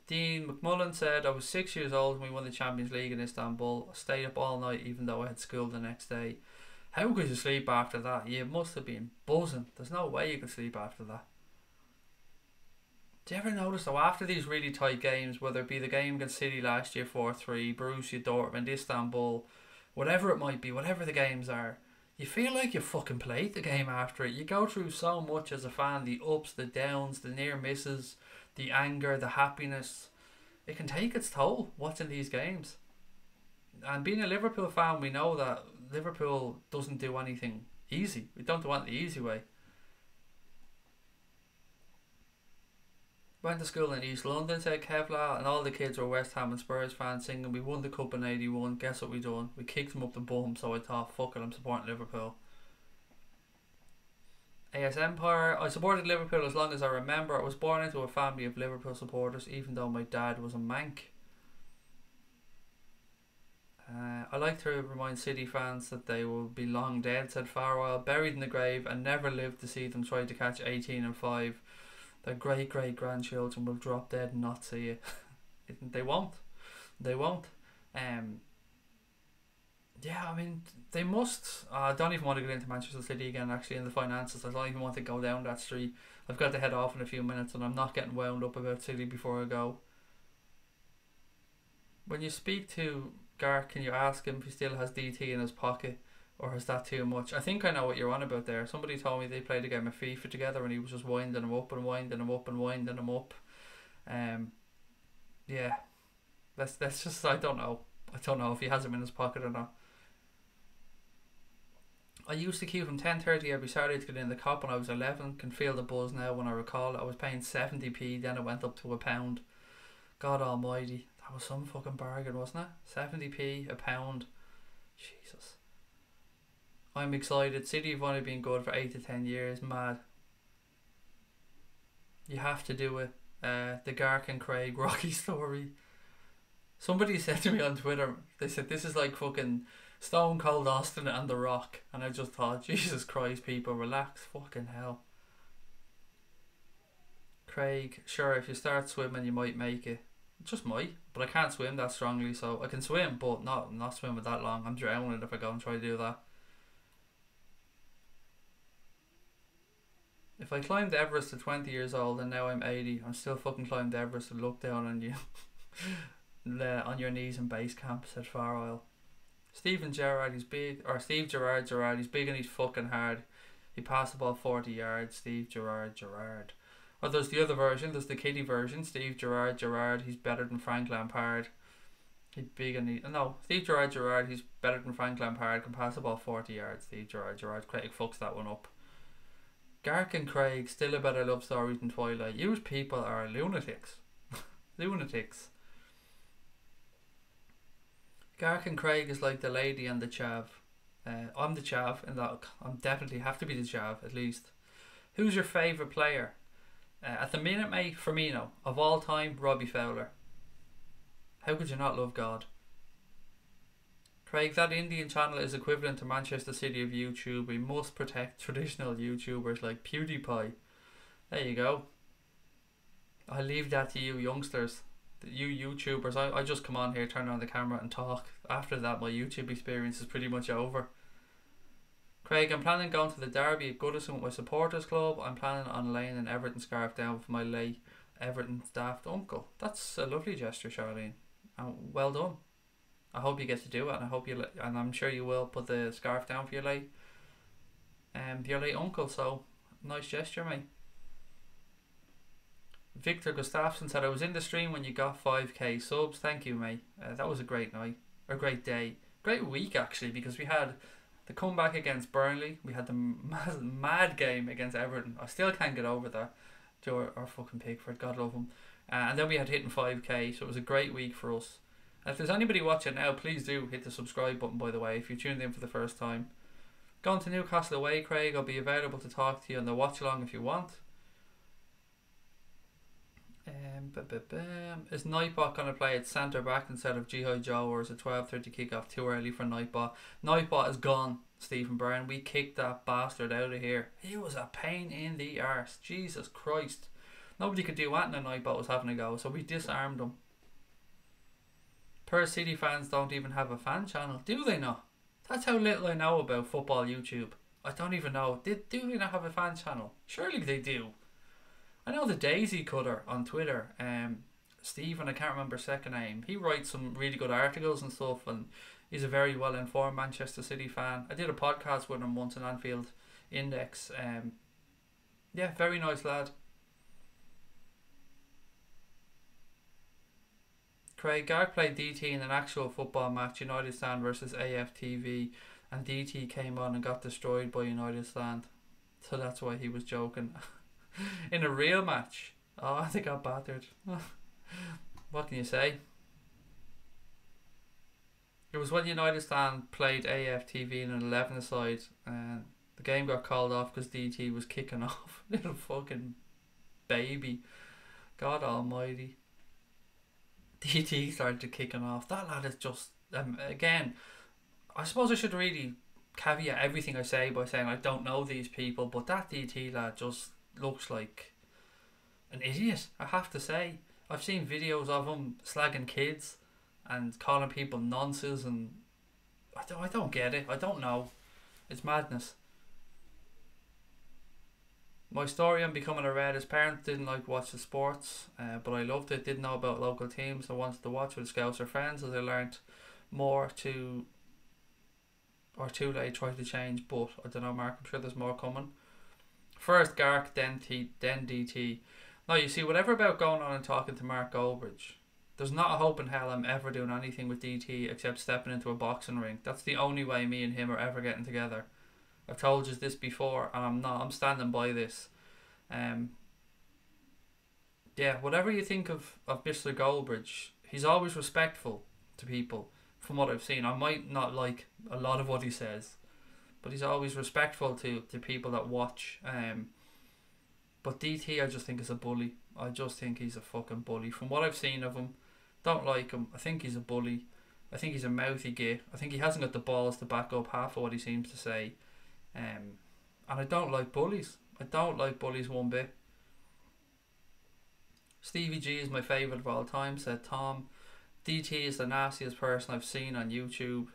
Dean McMullen said, I was 6 years old when we won the Champions League in Istanbul. I stayed up all night even though I had school the next day. How could you sleep after that? You must have been buzzing. There's no way you could sleep after that. Do you ever notice though, after these really tight games, whether it be the game against City last year 4-3, Borussia Dortmund, Istanbul, whatever it might be, whatever the games are, you feel like you fucking played the game after it. You go through so much as a fan, the ups, the downs, the near misses, the anger, the happiness. It can take its toll watching these games. And being a Liverpool fan, we know that Liverpool doesn't do anything easy. We don't do it the easy way. Went to school in East London, said Kevlar, and all the kids were West Ham and Spurs fans singing, we won the cup in 81, guess what we done? We kicked them up the bum, so I thought, fuck it, I'm supporting Liverpool. AS Empire, I supported Liverpool as long as I remember. I was born into a family of Liverpool supporters, even though my dad was a mank. I like to remind City fans that they will be long dead, said Farwell, buried in the grave, and never live to see them try to catch 18 and 5. Their great grandchildren will drop dead and not see it. They won't. They won't. Yeah, I mean, they must. I don't even want to get into Manchester City again, actually, in the finances. I don't even want to go down that street. I've got to head off in a few minutes, and I'm not getting wound up about City before I go. When you speak to Garth, can you ask him if he still has DT in his pocket, or is that too much? I think I know what you're on about there. Somebody told me they played a game of FIFA together and he was just winding him up and winding him up and winding him up. Yeah, that's just, I don't know if he has him in his pocket or not. I used to queue from 10:30 every Saturday to get in the cop when I was 11. Can feel the buzz now when I recall it. I was paying 70p, then it went up to £1. God almighty, that was some fucking bargain, wasn't it? 70p, £1. Jesus. I'm excited. City have only been good for 8 to 10 years. Mad. You have to do it. The Garth and Craig Rocky story. Somebody said to me on Twitter, they said this is like fucking Stone Cold Austin and The Rock, and I just thought, Jesus Christ, people, relax, fucking hell. Craig, sure, if you start swimming you might make it. Just might, but I can't swim that strongly, so I can swim, but not swim that long. I'm drowning if I go and try to do that. If I climbed Everest at 20 years old and now I'm 80, I'm still fucking climbing Everest and look down on you on your knees in base camp, said Farwell. Steven Gerrard, he's big, or Steve Gerrard, he's big and he's fucking hard. He passed the ball 40 yards, Steve Gerrard. Or there's the other version, there's the kiddie version, Steve Gerrard, he's better than Frank Lampard. He's big and Steve Gerrard, he's better than Frank Lampard, can pass the ball 40 yards, Steve Gerrard. Craig fucks that one up. Garth and Craig, still a better love story than Twilight. You people are lunatics. Lunatics. Garth and Craig is like the lady and the chav. I'm the chav, and that I'm definitely have to be the chav at least. Who's your favourite player? At the minute, mate, Firmino. Of all time, Robbie Fowler. How could you not love God? Craig, that Indian channel is equivalent to Manchester City of YouTube. We must protect traditional YouTubers like PewDiePie. There you go. I leave that to you youngsters. You YouTubers, I just come on here, turn on the camera and talk. After that, my YouTube experience is pretty much over. Craig, I'm planning going to the derby at Goodison with my supporters club. I'm planning on laying an Everton scarf down for my late Everton daft uncle. That's a lovely gesture, Charlene. Well done. I hope you get to do it, and I hope and I'm sure you will put the scarf down for your late uncle. So nice gesture, mate. Victor Gustafsson said, I was in the stream when you got 5k subs. Thank you, mate. That was a great night, or great day, great week actually, because we had the comeback against Burnley, we had the mad game against Everton. I still can't get over that. Joe or fucking Pickford, God love him. And then we had hitting 5k, so it was a great week for us. If there's anybody watching now, please do hit the subscribe button, by the way, if you tuned in for the first time. Going to Newcastle away, Craig. I'll be available to talk to you on the watch along if you want. Is Nightbot going to play at centre back instead of G.I. Joe, or is it 12:30 kickoff too early for Nightbot? Nightbot is gone, Stephen Byrne. We kicked that bastard out of here. He was a pain in the arse. Jesus Christ. Nobody could do anything. Nightbot was having a go, so we disarmed him. Per City fans don't even have a fan channel. Do they not? That's how little I know about football YouTube. I don't even know. Do they not have a fan channel? Surely they do. I know the Daisy Cutter on Twitter, Stephen, I can't remember his second name. He writes some really good articles and stuff, and he's a very well informed Manchester City fan. I did a podcast with him once in Anfield Index. Yeah, very nice lad. Craig, Garth played DT in an actual football match, United Stand versus AFTV, and DT came on and got destroyed by United Stand. So that's why he was joking. In a real match, oh, they got battered. What can you say? It was when United Stand played AFTV in an 11-a-side, and the game got called off because DT was kicking off. Little fucking baby. God almighty. DT started kicking off. That lad is just, again, I suppose I should really caveat everything I say by saying I don't know these people, but that DT lad just looks like an idiot, I have to say. I've seen videos of him slagging kids and calling people nonsense, and I don't get it. I don't know. It's madness. My story on becoming a Red is parents didn't like to watch the sports, but I loved it. Didn't know about local teams. I wanted to watch with Scouts or friends as I learnt more too late tried to change, but I don't know, Mark, I'm sure there's more coming. First Gark, then DT. Now you see, whatever about going on and talking to Mark Goldbridge, there's not a hope in hell I'm ever doing anything with DT except stepping into a boxing ring. That's the only way me and him are ever getting together. I've told you this before, and I'm standing by this. Yeah, whatever you think of Mr. Goldbridge, he's always respectful to people, from what I've seen. I might not like a lot of what he says, but he's always respectful to people that watch. But DT, I just think is a bully. I just think he's a fucking bully. From what I've seen of him, don't like him. I think he's a bully. I think he's a mouthy git. I think he hasn't got the balls to back up half of what he seems to say. And I don't like bullies. I don't like bullies one bit. Stevie G is my favourite of all time, said Tom. DT is the nastiest person I've seen on YouTube.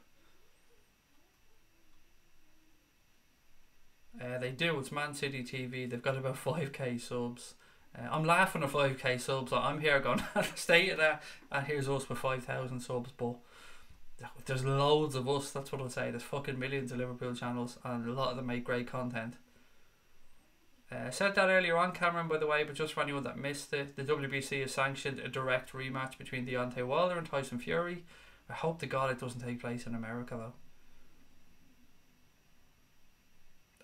They do. It's Man City TV. They've got about 5k subs. I'm laughing at 5k subs. I'm here going, stay at that. And here's us with 5,000 subs. But there's loads of us. That's what I'll say. There's fucking millions of Liverpool channels, and a lot of them make great content. Said that earlier on, Cameron, by the way, but just for anyone that missed it, the WBC has sanctioned a direct rematch between Deontay Wilder and Tyson Fury. I hope to God it doesn't take place in America, though.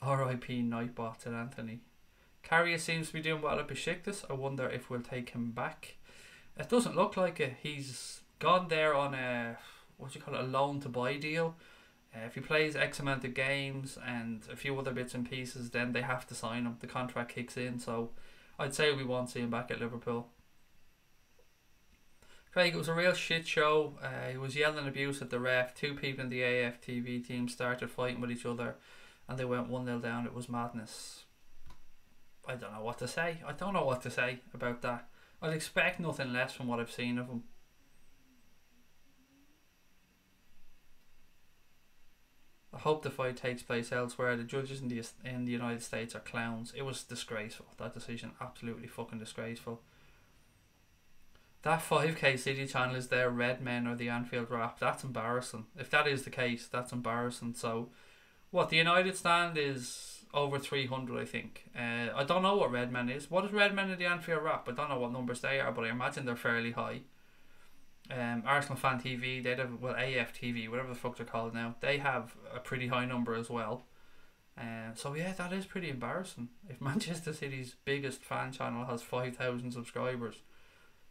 R.I.P. Nightbot, said Anthony. Carrier seems to be doing well at Besiktas. I wonder if we'll take him back. It doesn't look like it. He's gone there on a, a loan to buy deal. If he plays X amount of games and a few other bits and pieces, then they have to sign him. The contract kicks in, so I'd say we won't see him back at Liverpool. Craig, it was a real shit show. He was yelling abuse at the ref. Two people in the AFTV team started fighting with each other, and they went 1-0 down. It was madness. I don't know what to say. I don't know what to say about that. I'd expect nothing less from what I've seen of him. I hope the fight takes place elsewhere. The judges in the United States are clowns. It was disgraceful. That decision, absolutely fucking disgraceful. That 5k City channel is their Red Men or the Anfield Rap. That's embarrassing. If that is the case, that's embarrassing. So, what, the United Stand is over 300, I think. I don't know what Red Men is. What is Red Men in the Anfield Rap? I don't know what numbers they are, but I imagine they're fairly high. Arsenal Fan TV, they'd have, well, AFTV, whatever the fuck they're called now, they have a pretty high number as well. So yeah, that is pretty embarrassing. If Manchester City's biggest fan channel has 5,000 subscribers,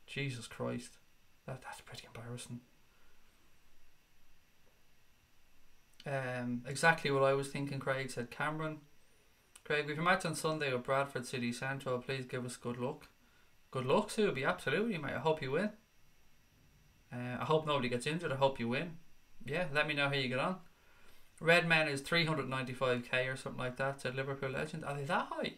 Jesus Christ, that's pretty embarrassing. Exactly what I was thinking, Craig said. Cameron. Craig, we've a match on Sunday with Bradford City Central. Please give us good luck. Good luck, Subi. Absolutely, mate. I hope you win. I hope nobody gets injured. I hope you win. Yeah, let me know how you get on. Redmen is 395k or something like that, said Liverpool legend. Are they that high?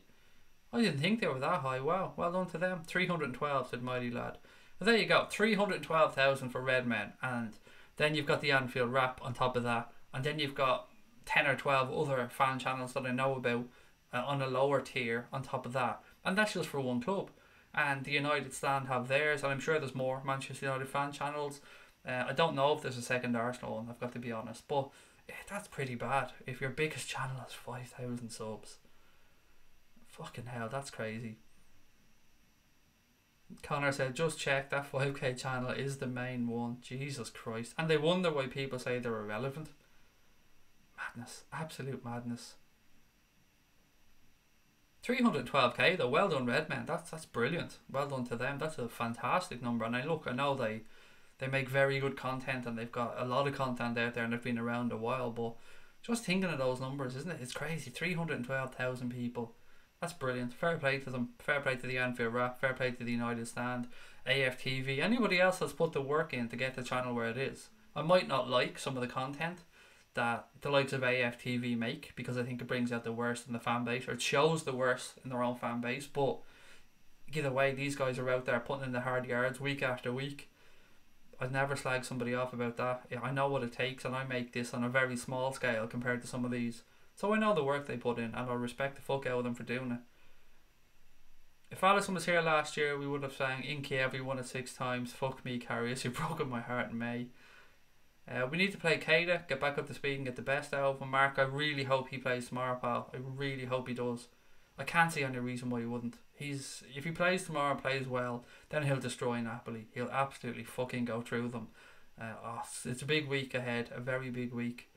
I didn't think they were that high. Wow, well done to them. 312, said Mighty Lad. Well, there you go. 312,000 for Redmen. And then you've got the Anfield Wrap on top of that. And then you've got 10 or 12 other fan channels that I know about on a lower tier on top of that. And that's just for one club. And the United Stand have theirs, and I'm sure there's more Manchester United fan channels. I don't know if there's a second Arsenal one, I've got to be honest, but that's pretty bad if your biggest channel has 5,000 subs. Fucking hell, that's crazy. Connor said, just check, that 5k channel is the main one. Jesus Christ. And they wonder why people say they're irrelevant. Madness, absolute madness. 312k though, well done Redmen. That's brilliant. Well done to them. That's a fantastic number. And I know they make very good content, and they've got a lot of content out there, and they've been around a while, but just thinking of those numbers, isn't it? It's crazy. 312,000 people. That's brilliant. Fair play to them. Fair play to the Anfield Wrap. Fair play to the United Stand, AFTV, anybody else that's put the work in to get the channel where it is. I might not like some of the content that the likes of AFTV make, because I think it brings out the worst in the fan base, or it shows the worst in their own fan base, but either way, these guys are out there putting in the hard yards week after week. I'd never slag somebody off about that. Yeah, I know what it takes, and I make this on a very small scale compared to some of these, so I know the work they put in, and I respect the fuck out of them for doing it. If Alisson was here last year, we would have sang Inky every 1 of 6 times. Fuck me, Karius, you broke my heart in May. We need to play Keita, get back up to speed and get the best out of him. Mark, I really hope he plays tomorrow, pal. I really hope he does. I can't see any reason why he wouldn't. If he plays tomorrow and plays well, then he'll destroy Napoli. He'll absolutely fucking go through them. It's a big week ahead, a very big week.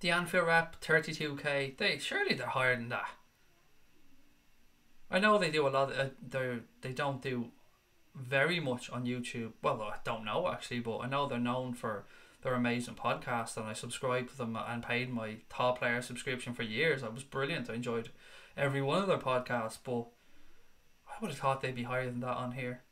The Anfield Wrap, 32k. Surely they're higher than that. I know they do a lot. They don't do very much on YouTube. Well, I don't know actually, but I know they're known for their amazing podcast, and I subscribed to them and paid my top player subscription for years. It was brilliant. I enjoyed every one of their podcasts, but I would have thought they'd be higher than that on here.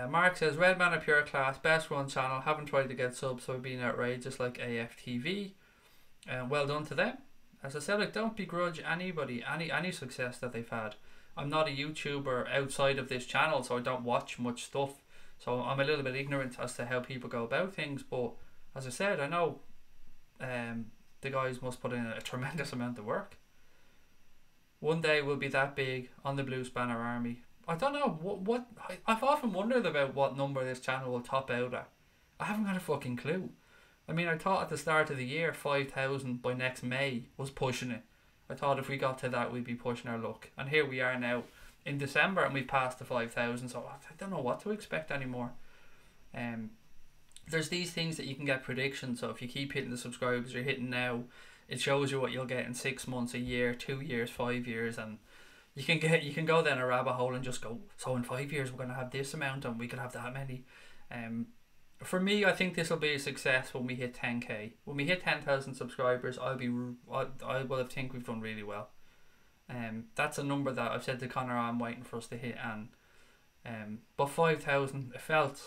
Mark says, Redman are pure class, best run channel, haven't tried to get subs, so I've been outrageous like AFTV. Well done to them. As I said, I don't begrudge anybody any success that they've had. I'm not a YouTuber outside of this channel, so I don't watch much stuff, so I'm a little bit ignorant as to how people go about things, but as I said, I know the guys must put in a tremendous amount of work. One day we'll be that big on the Blue Spanner Army. I don't know what I've often wondered about what number this channel will top out at. I haven't got a fucking clue. I mean, I thought at the start of the year 5,000 by next May was pushing it. I thought if we got to that, we'd be pushing our luck. And here we are now in December, and we've passed the 5,000, so I don't know what to expect anymore. There's these things that you can get predictions, so if you keep hitting the subscribers you're hitting now, it shows you what you'll get in 6 months, a year, 2 years, 5 years, and you can go down a rabbit hole and just go, so in 5 years we're going to have this amount and we could have that many. For me, I think this will be a success when we hit 10k. When we hit 10,000 subscribers, I will think we've done really well. That's a number that I've said to Connor I'm waiting for us to hit, and but 5,000, it felt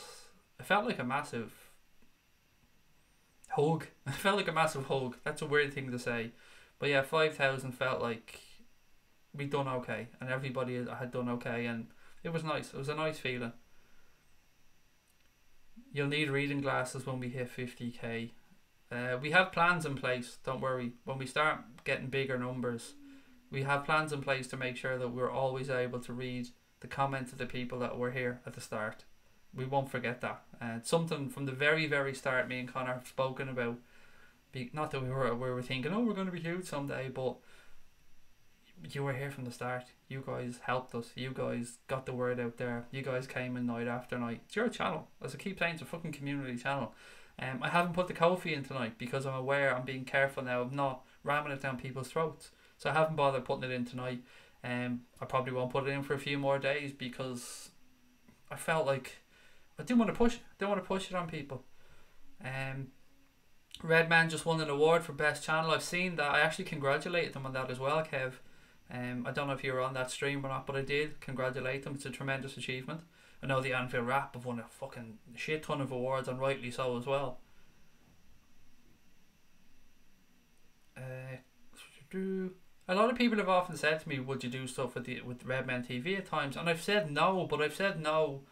like a massive hug. It felt like a massive hug. That's a weird thing to say, but yeah, 5,000 felt like we'd done okay, and everybody had done okay, and it was nice. It was a nice feeling. You'll need reading glasses when we hit 50k. We have plans in place, don't worry. When we start getting bigger numbers, we have plans in place to make sure that we're always able to read the comments of the people that were here at the start. We won't forget that. It's something from the very, very start me and Connor have spoken about. Not that we were thinking, oh, we're going to be huge someday, but you were here from the start. You guys helped us. You guys got the word out there. You guys came in night after night. It's your channel. As I keep saying, it's a fucking community channel. I haven't put the Ko-fi in tonight because I'm aware, I'm being careful now of not ramming it down people's throats. So I haven't bothered putting it in tonight. I probably won't put it in for a few more days because I felt like I didn't want to push it. Didn't want to push it on people. Redman just won an award for best channel. I've seen that. I actually congratulated them on that as well, Kev. I don't know if you were on that stream or not, but I did congratulate them. It's a tremendous achievement. I know the Anfield Rap have won a fucking shit ton of awards, and rightly so as well. A lot of people have often said to me, would you do stuff with Redman TV at times? And I've said no, but I've said no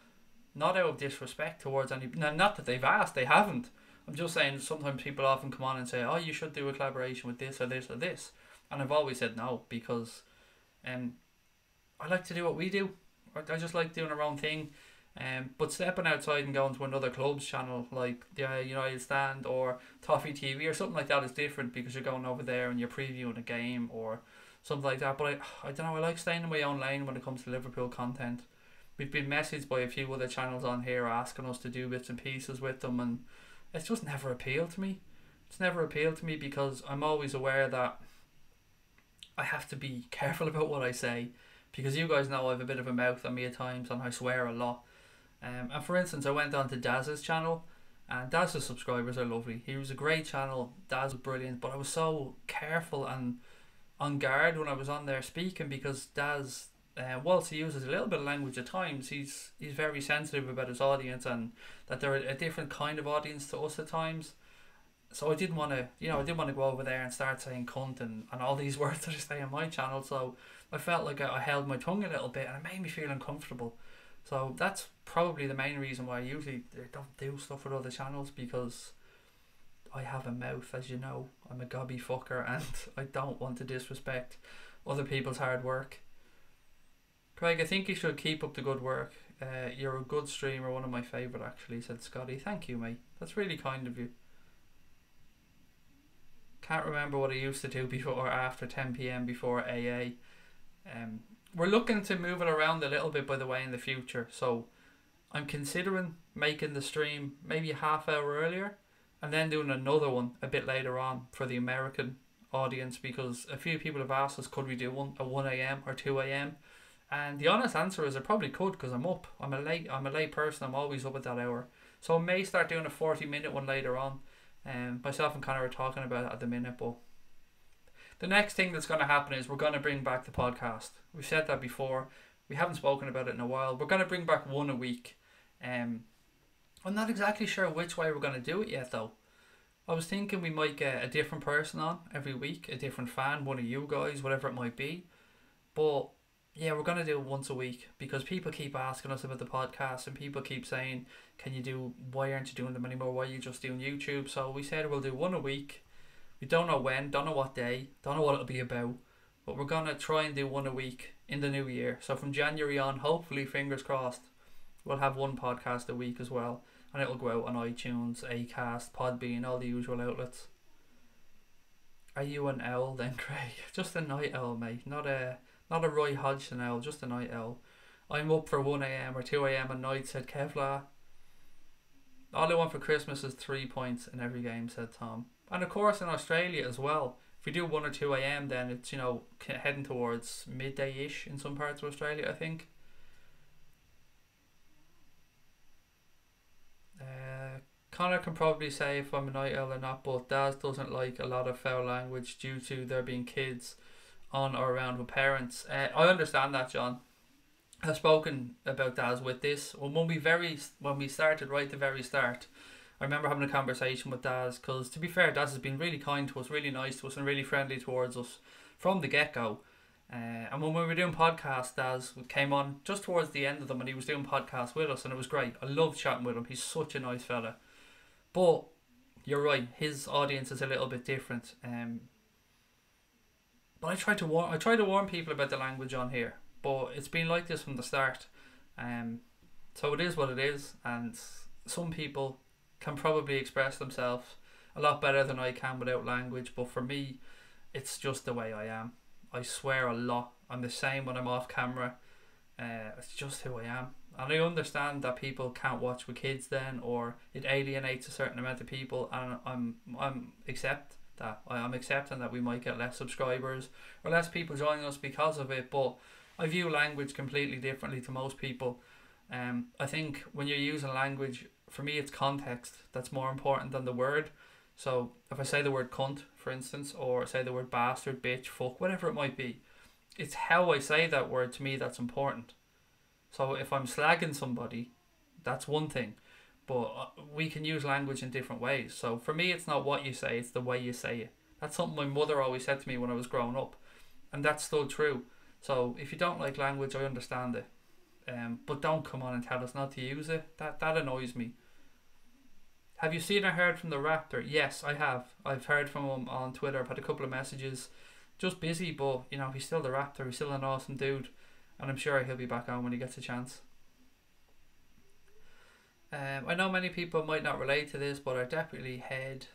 not out of disrespect towards any. Not that they've asked, they haven't. I'm just saying sometimes people often come on and say, oh, you should do a collaboration with this or this or this. And I've always said no, because I like to do what we do. I just like doing our own thing. But stepping outside and going to another club's channel like the United Stand or Toffee TV or something like that is different, because you're going over there and you're previewing a game or something like that. But I don't know, I like staying in my own lane when it comes to Liverpool content. We've been messaged by a few other channels on here asking us to do bits and pieces with them, and it's just never appealed to me. It's never appealed to me because I'm always aware that I have to be careful about what I say, because you guys know I have a bit of a mouth on me at times and I swear a lot. And for instance, I went on to Daz's channel, and Daz's subscribers are lovely. He was a great channel, Daz was brilliant, but I was so careful and on guard when I was on there speaking, because Daz, whilst he uses a little bit of language at times, he's very sensitive about his audience, and that they're a different kind of audience to us at times. So I didn't want to, go over there and start saying cunt and all these words that I say on my channel. So I felt like I held my tongue a little bit, and it made me feel uncomfortable. So that's probably the main reason why I usually don't do stuff with other channels, because I have a mouth, as you know. I'm a gobby fucker, and I don't want to disrespect other people's hard work. Craig, I think you should keep up the good work. You're a good streamer, one of my favourite actually, said Scotty. Thank you, mate. That's really kind of you. Can't remember what I used to do before or after 10 PM before AA. We're looking to move it around a little bit, by the way, in the future. So I'm considering making the stream maybe a half hour earlier, and then doing another one a bit later on for the American audience, because a few people have asked us, could we do one at 1 AM or 2 AM? And the honest answer is I probably could, because I'm up. I'm a late person. I'm always up at that hour. So I may start doing a 40-minute one later on. Myself and Connor are talking about it at the minute, but the next thing that's going to happen is we're going to bring back the podcast. We've said that before. We haven't spoken about it in a while. We're going to bring back one a week. I'm not exactly sure which way we're going to do it yet, though. I was thinking we might get a different person on every week, a different fan, one of you guys, whatever it might be. But yeah, we're going to do it once a week, because people keep asking us about the podcast, and people keep saying, why aren't you doing them anymore? Why are you just doing YouTube? So we said we'll do one a week. We don't know when, don't know what day, don't know what it'll be about, but we're going to try and do one a week in the new year. So from January on, hopefully, fingers crossed, we'll have one podcast a week as well, and it'll go out on iTunes, Acast, Podbean, all the usual outlets. Are you an owl then, Craig? Just a night owl, mate. Not a Roy Hodgson owl, just a night owl. I'm up for 1 AM or 2 AM at night, said Kevlar. All I want for Christmas is 3 points in every game, said Tom. And of course in Australia as well. If we do 1 or 2 AM, then it's, heading towards midday-ish in some parts of Australia, I think. Connor can probably say if I'm a night owl or not, but Daz doesn't like a lot of foul language due to there being kids on or around with parents. I understand that, John. I've spoken about Daz with this. When we started right at the very start, I remember having a conversation with Daz, because to be fair, Daz has been really kind to us, really nice to us, and really friendly towards us from the get-go. And when we were doing podcasts, Daz came on just towards the end of them, and he was doing podcasts with us, and it was great. I loved chatting with him. He's such a nice fella. But you're right, his audience is a little bit different. But I try to warn people about the language on here, but it's been like this from the start. So it is what it is, and some people can probably express themselves a lot better than I can without language, but for me, it's just the way I am. I swear a lot. I'm the same when I'm off camera. It's just who I am. And I understand that people can't watch with kids then, or it alienates a certain amount of people, and I'm accepting that we might get less subscribers or less people joining us because of it, but I view language completely differently to most people. I think when you're using language, for me, it's context that's more important than the word. So if I say the word cunt, for instance, or say the word bastard, bitch, fuck, whatever it might be, it's how I say that word to me that's important. So if I'm slagging somebody, that's one thing. But we can use language in different ways. So for me, it's not what you say, it's the way you say it. That's something my mother always said to me when I was growing up. And that's still true. So if you don't like language, I understand it. But don't come on and tell us not to use it. That annoys me. Have you seen or heard from the Raptor? Yes, I have. I've heard from him on Twitter. I've had a couple of messages. Just busy, but you know, he's still the Raptor. He's still an awesome dude. And I'm sure he'll be back on when he gets a chance. I know many people might not relate to this, but our deputy head,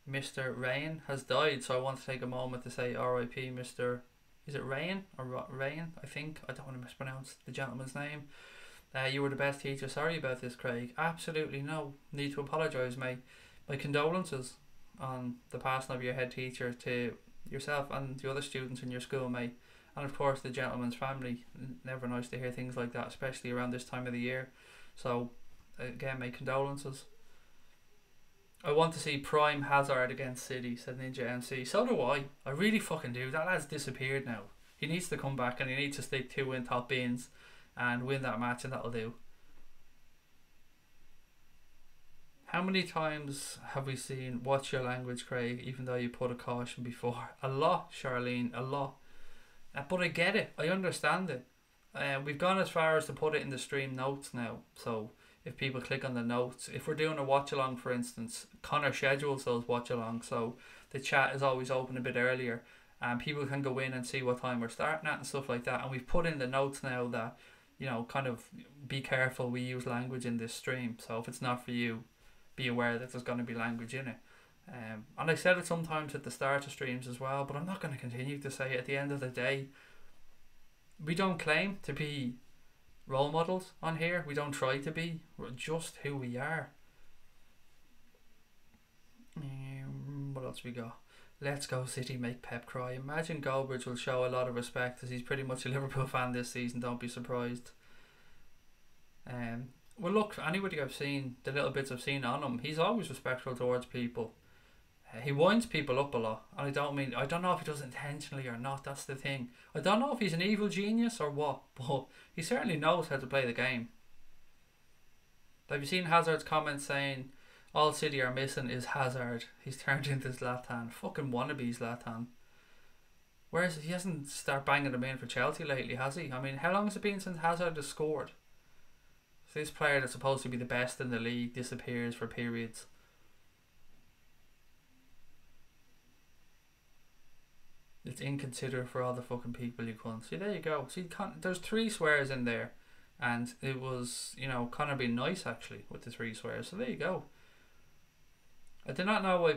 Mr. Rain, has died. So I want to take a moment to say R.I.P. Mr. Is it Rain or Rain? I think. I don't want to mispronounce the gentleman's name. You were the best teacher. Sorry about this, Craig. Absolutely no need to apologise, mate. My condolences on the passing of your head teacher to yourself and the other students in your school, mate. And of course the gentleman's family. Never nice to hear things like that, especially around this time of the year. So again, my condolences. I want to see Prime Hazard against City, said Ninja MC. So do I. I really fucking do. That lad's disappeared now. He needs to come back and he needs to stick 2 in top bins and win that match, and that'll do. How many times have we seen "Watch Your Language, Craig," even though you put a caution before? A lot, Charlene, a lot. But I get it. I understand it. We've gone as far as to put it in the stream notes now. So if people click on the notes, if we're doing a watch along, for instance, Connor schedules those watch along, so the chat is always open a bit earlier, and people can go in and see what time we're starting at and stuff like that. And we've put in the notes now that, you know, kind of be careful, we use language in this stream. So if it's not for you, be aware that there's going to be language in it. And I said it sometimes at the start of streams as well, but I'm not going to continue to say it. At the end of the day, we don't claim to be role models on here. We don't try to be. We're just who we are. What else we got? Let's go City, make Pep cry. Imagine Goldbridge will show a lot of respect, as he's pretty much a Liverpool fan this season. Don't be surprised. Well, look, anybody I've seen, the little bits I've seen on him, he's always respectful towards people. He winds people up a lot, and I don't know if he does it intentionally or not. That's the thing. I don't know if he's an evil genius or what, but he certainly knows how to play the game. Have you seen Hazard's comment saying all City are missing is Hazard? He's turned into Zlatan. Fucking wannabe Zlatan. Whereas he hasn't started banging them in for Chelsea lately, has he? I mean, how long has it been since Hazard has scored? So this player that's supposed to be the best in the league disappears for periods. It's inconsiderate for all the fucking people you couldn't. See, there you go. See, there's 3 swears in there. And it was, you know, Connor being nice actually with the 3 swears. So there you go. I do not know why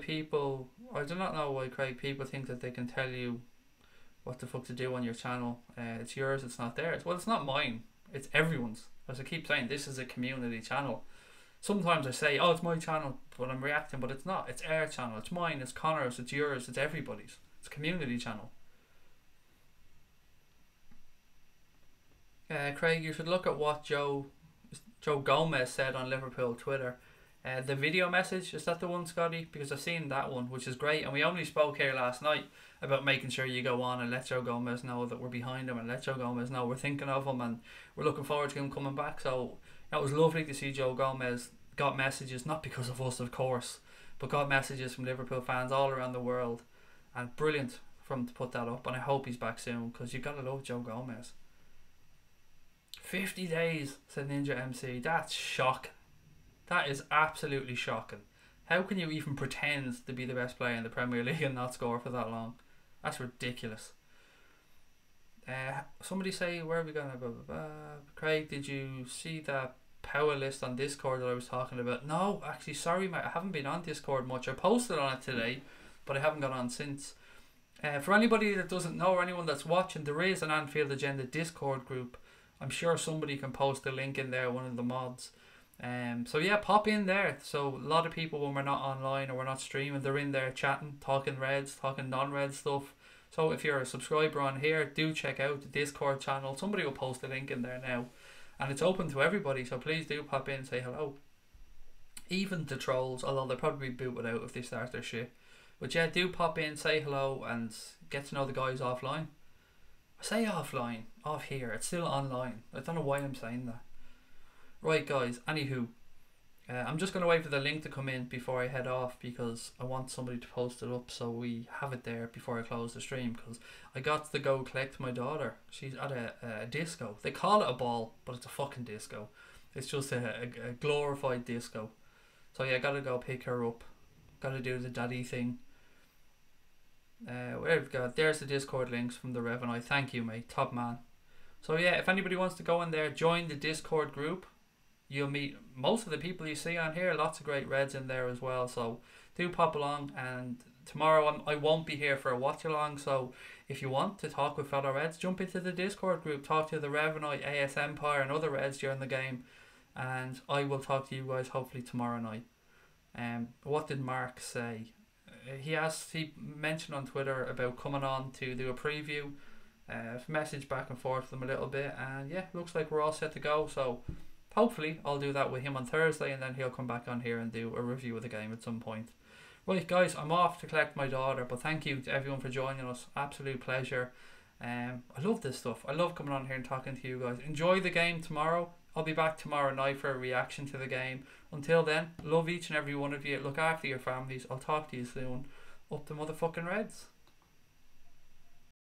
Craig, people think that they can tell you what the fuck to do on your channel. It's yours, it's not theirs. Well, it's not mine. It's everyone's. As I keep saying, this is a community channel. Sometimes I say, oh, it's my channel, but I'm reacting, but it's not. It's our channel. It's mine, it's Connor's, it's yours, it's everybody's. It's a community channel. Craig, you should look at what Joe Gomez said on Liverpool Twitter. The video message, is that the one, Scotty? Because I've seen that one, which is great. And we only spoke here last night about making sure you go on and let Joe Gomez know that we're behind him, and let Joe Gomez know we're thinking of him and we're looking forward to him coming back. So it was lovely to see Joe Gomez got messages, not because of us of course, but got messages from Liverpool fans all around the world. And brilliant for him to put that up, and I hope he's back soon, because you've got to love Joe Gomez. 50 days, said Ninja MC. That's shocking. That is absolutely shocking. How can you even pretend to be the best player in the Premier League and not score for that long? That's ridiculous. Somebody say, where are we going? Craig, did you see that power list on Discord that I was talking about? No, actually, sorry mate, I haven't been on Discord much. I posted on it today, but I haven't got on since. For anybody that doesn't know, or anyone that's watching, there is an Anfield Agenda Discord group. I'm sure somebody can post a link in there, one of the mods. So yeah, pop in there. So a lot of people, when we're not online or we're not streaming, they're in there chatting, talking Reds, talking non-Red stuff. So if you're a subscriber on here, do check out the Discord channel. Somebody will post a link in there now. And it's open to everybody, so please do pop in and say hello. Even the trolls, although they'll probably be booted out if they start their shit. But yeah, do pop in, say hello, and get to know the guys offline. I say offline, off here, it's still online. I don't know why I'm saying that. Right guys, anywho, I'm just going to wait for the link to come in before I head off, because I want somebody to post it up so we have it there before I close the stream, because I got to go collect my daughter. She's at a disco. They call it a ball, but it's a fucking disco. It's just a glorified disco. So yeah, I gotta go pick her up. Gotta do the daddy thing. Where we've got, there's the Discord links from the Rev and I. Thank you, mate, top man. So yeah, if anybody wants to go in there, join the Discord group. You'll meet most of the people you see on here. Lots of great Reds in there as well. So do pop along. And tomorrow I won't be here for a watch along. So if you want to talk with fellow Reds, jump into the Discord group. Talk to the Rev and I, AS Empire, and other Reds during the game. And I will talk to you guys hopefully tomorrow night. What did Mark say? He mentioned on Twitter about coming on to do a preview. Message back and forth with him a little bit, and yeah, looks like we're all set to go. So hopefully I'll do that with him on Thursday, and then he'll come back on here and do a review of the game at some point. Right guys, I'm off to collect my daughter, but thank you to everyone for joining us. Absolute pleasure. I love this stuff. I love coming on here and talking to you guys. Enjoy the game tomorrow. I'll be back tomorrow night for a reaction to the game. Until then, love each and every one of you. Look after your families. I'll talk to you soon. Up the motherfucking Reds.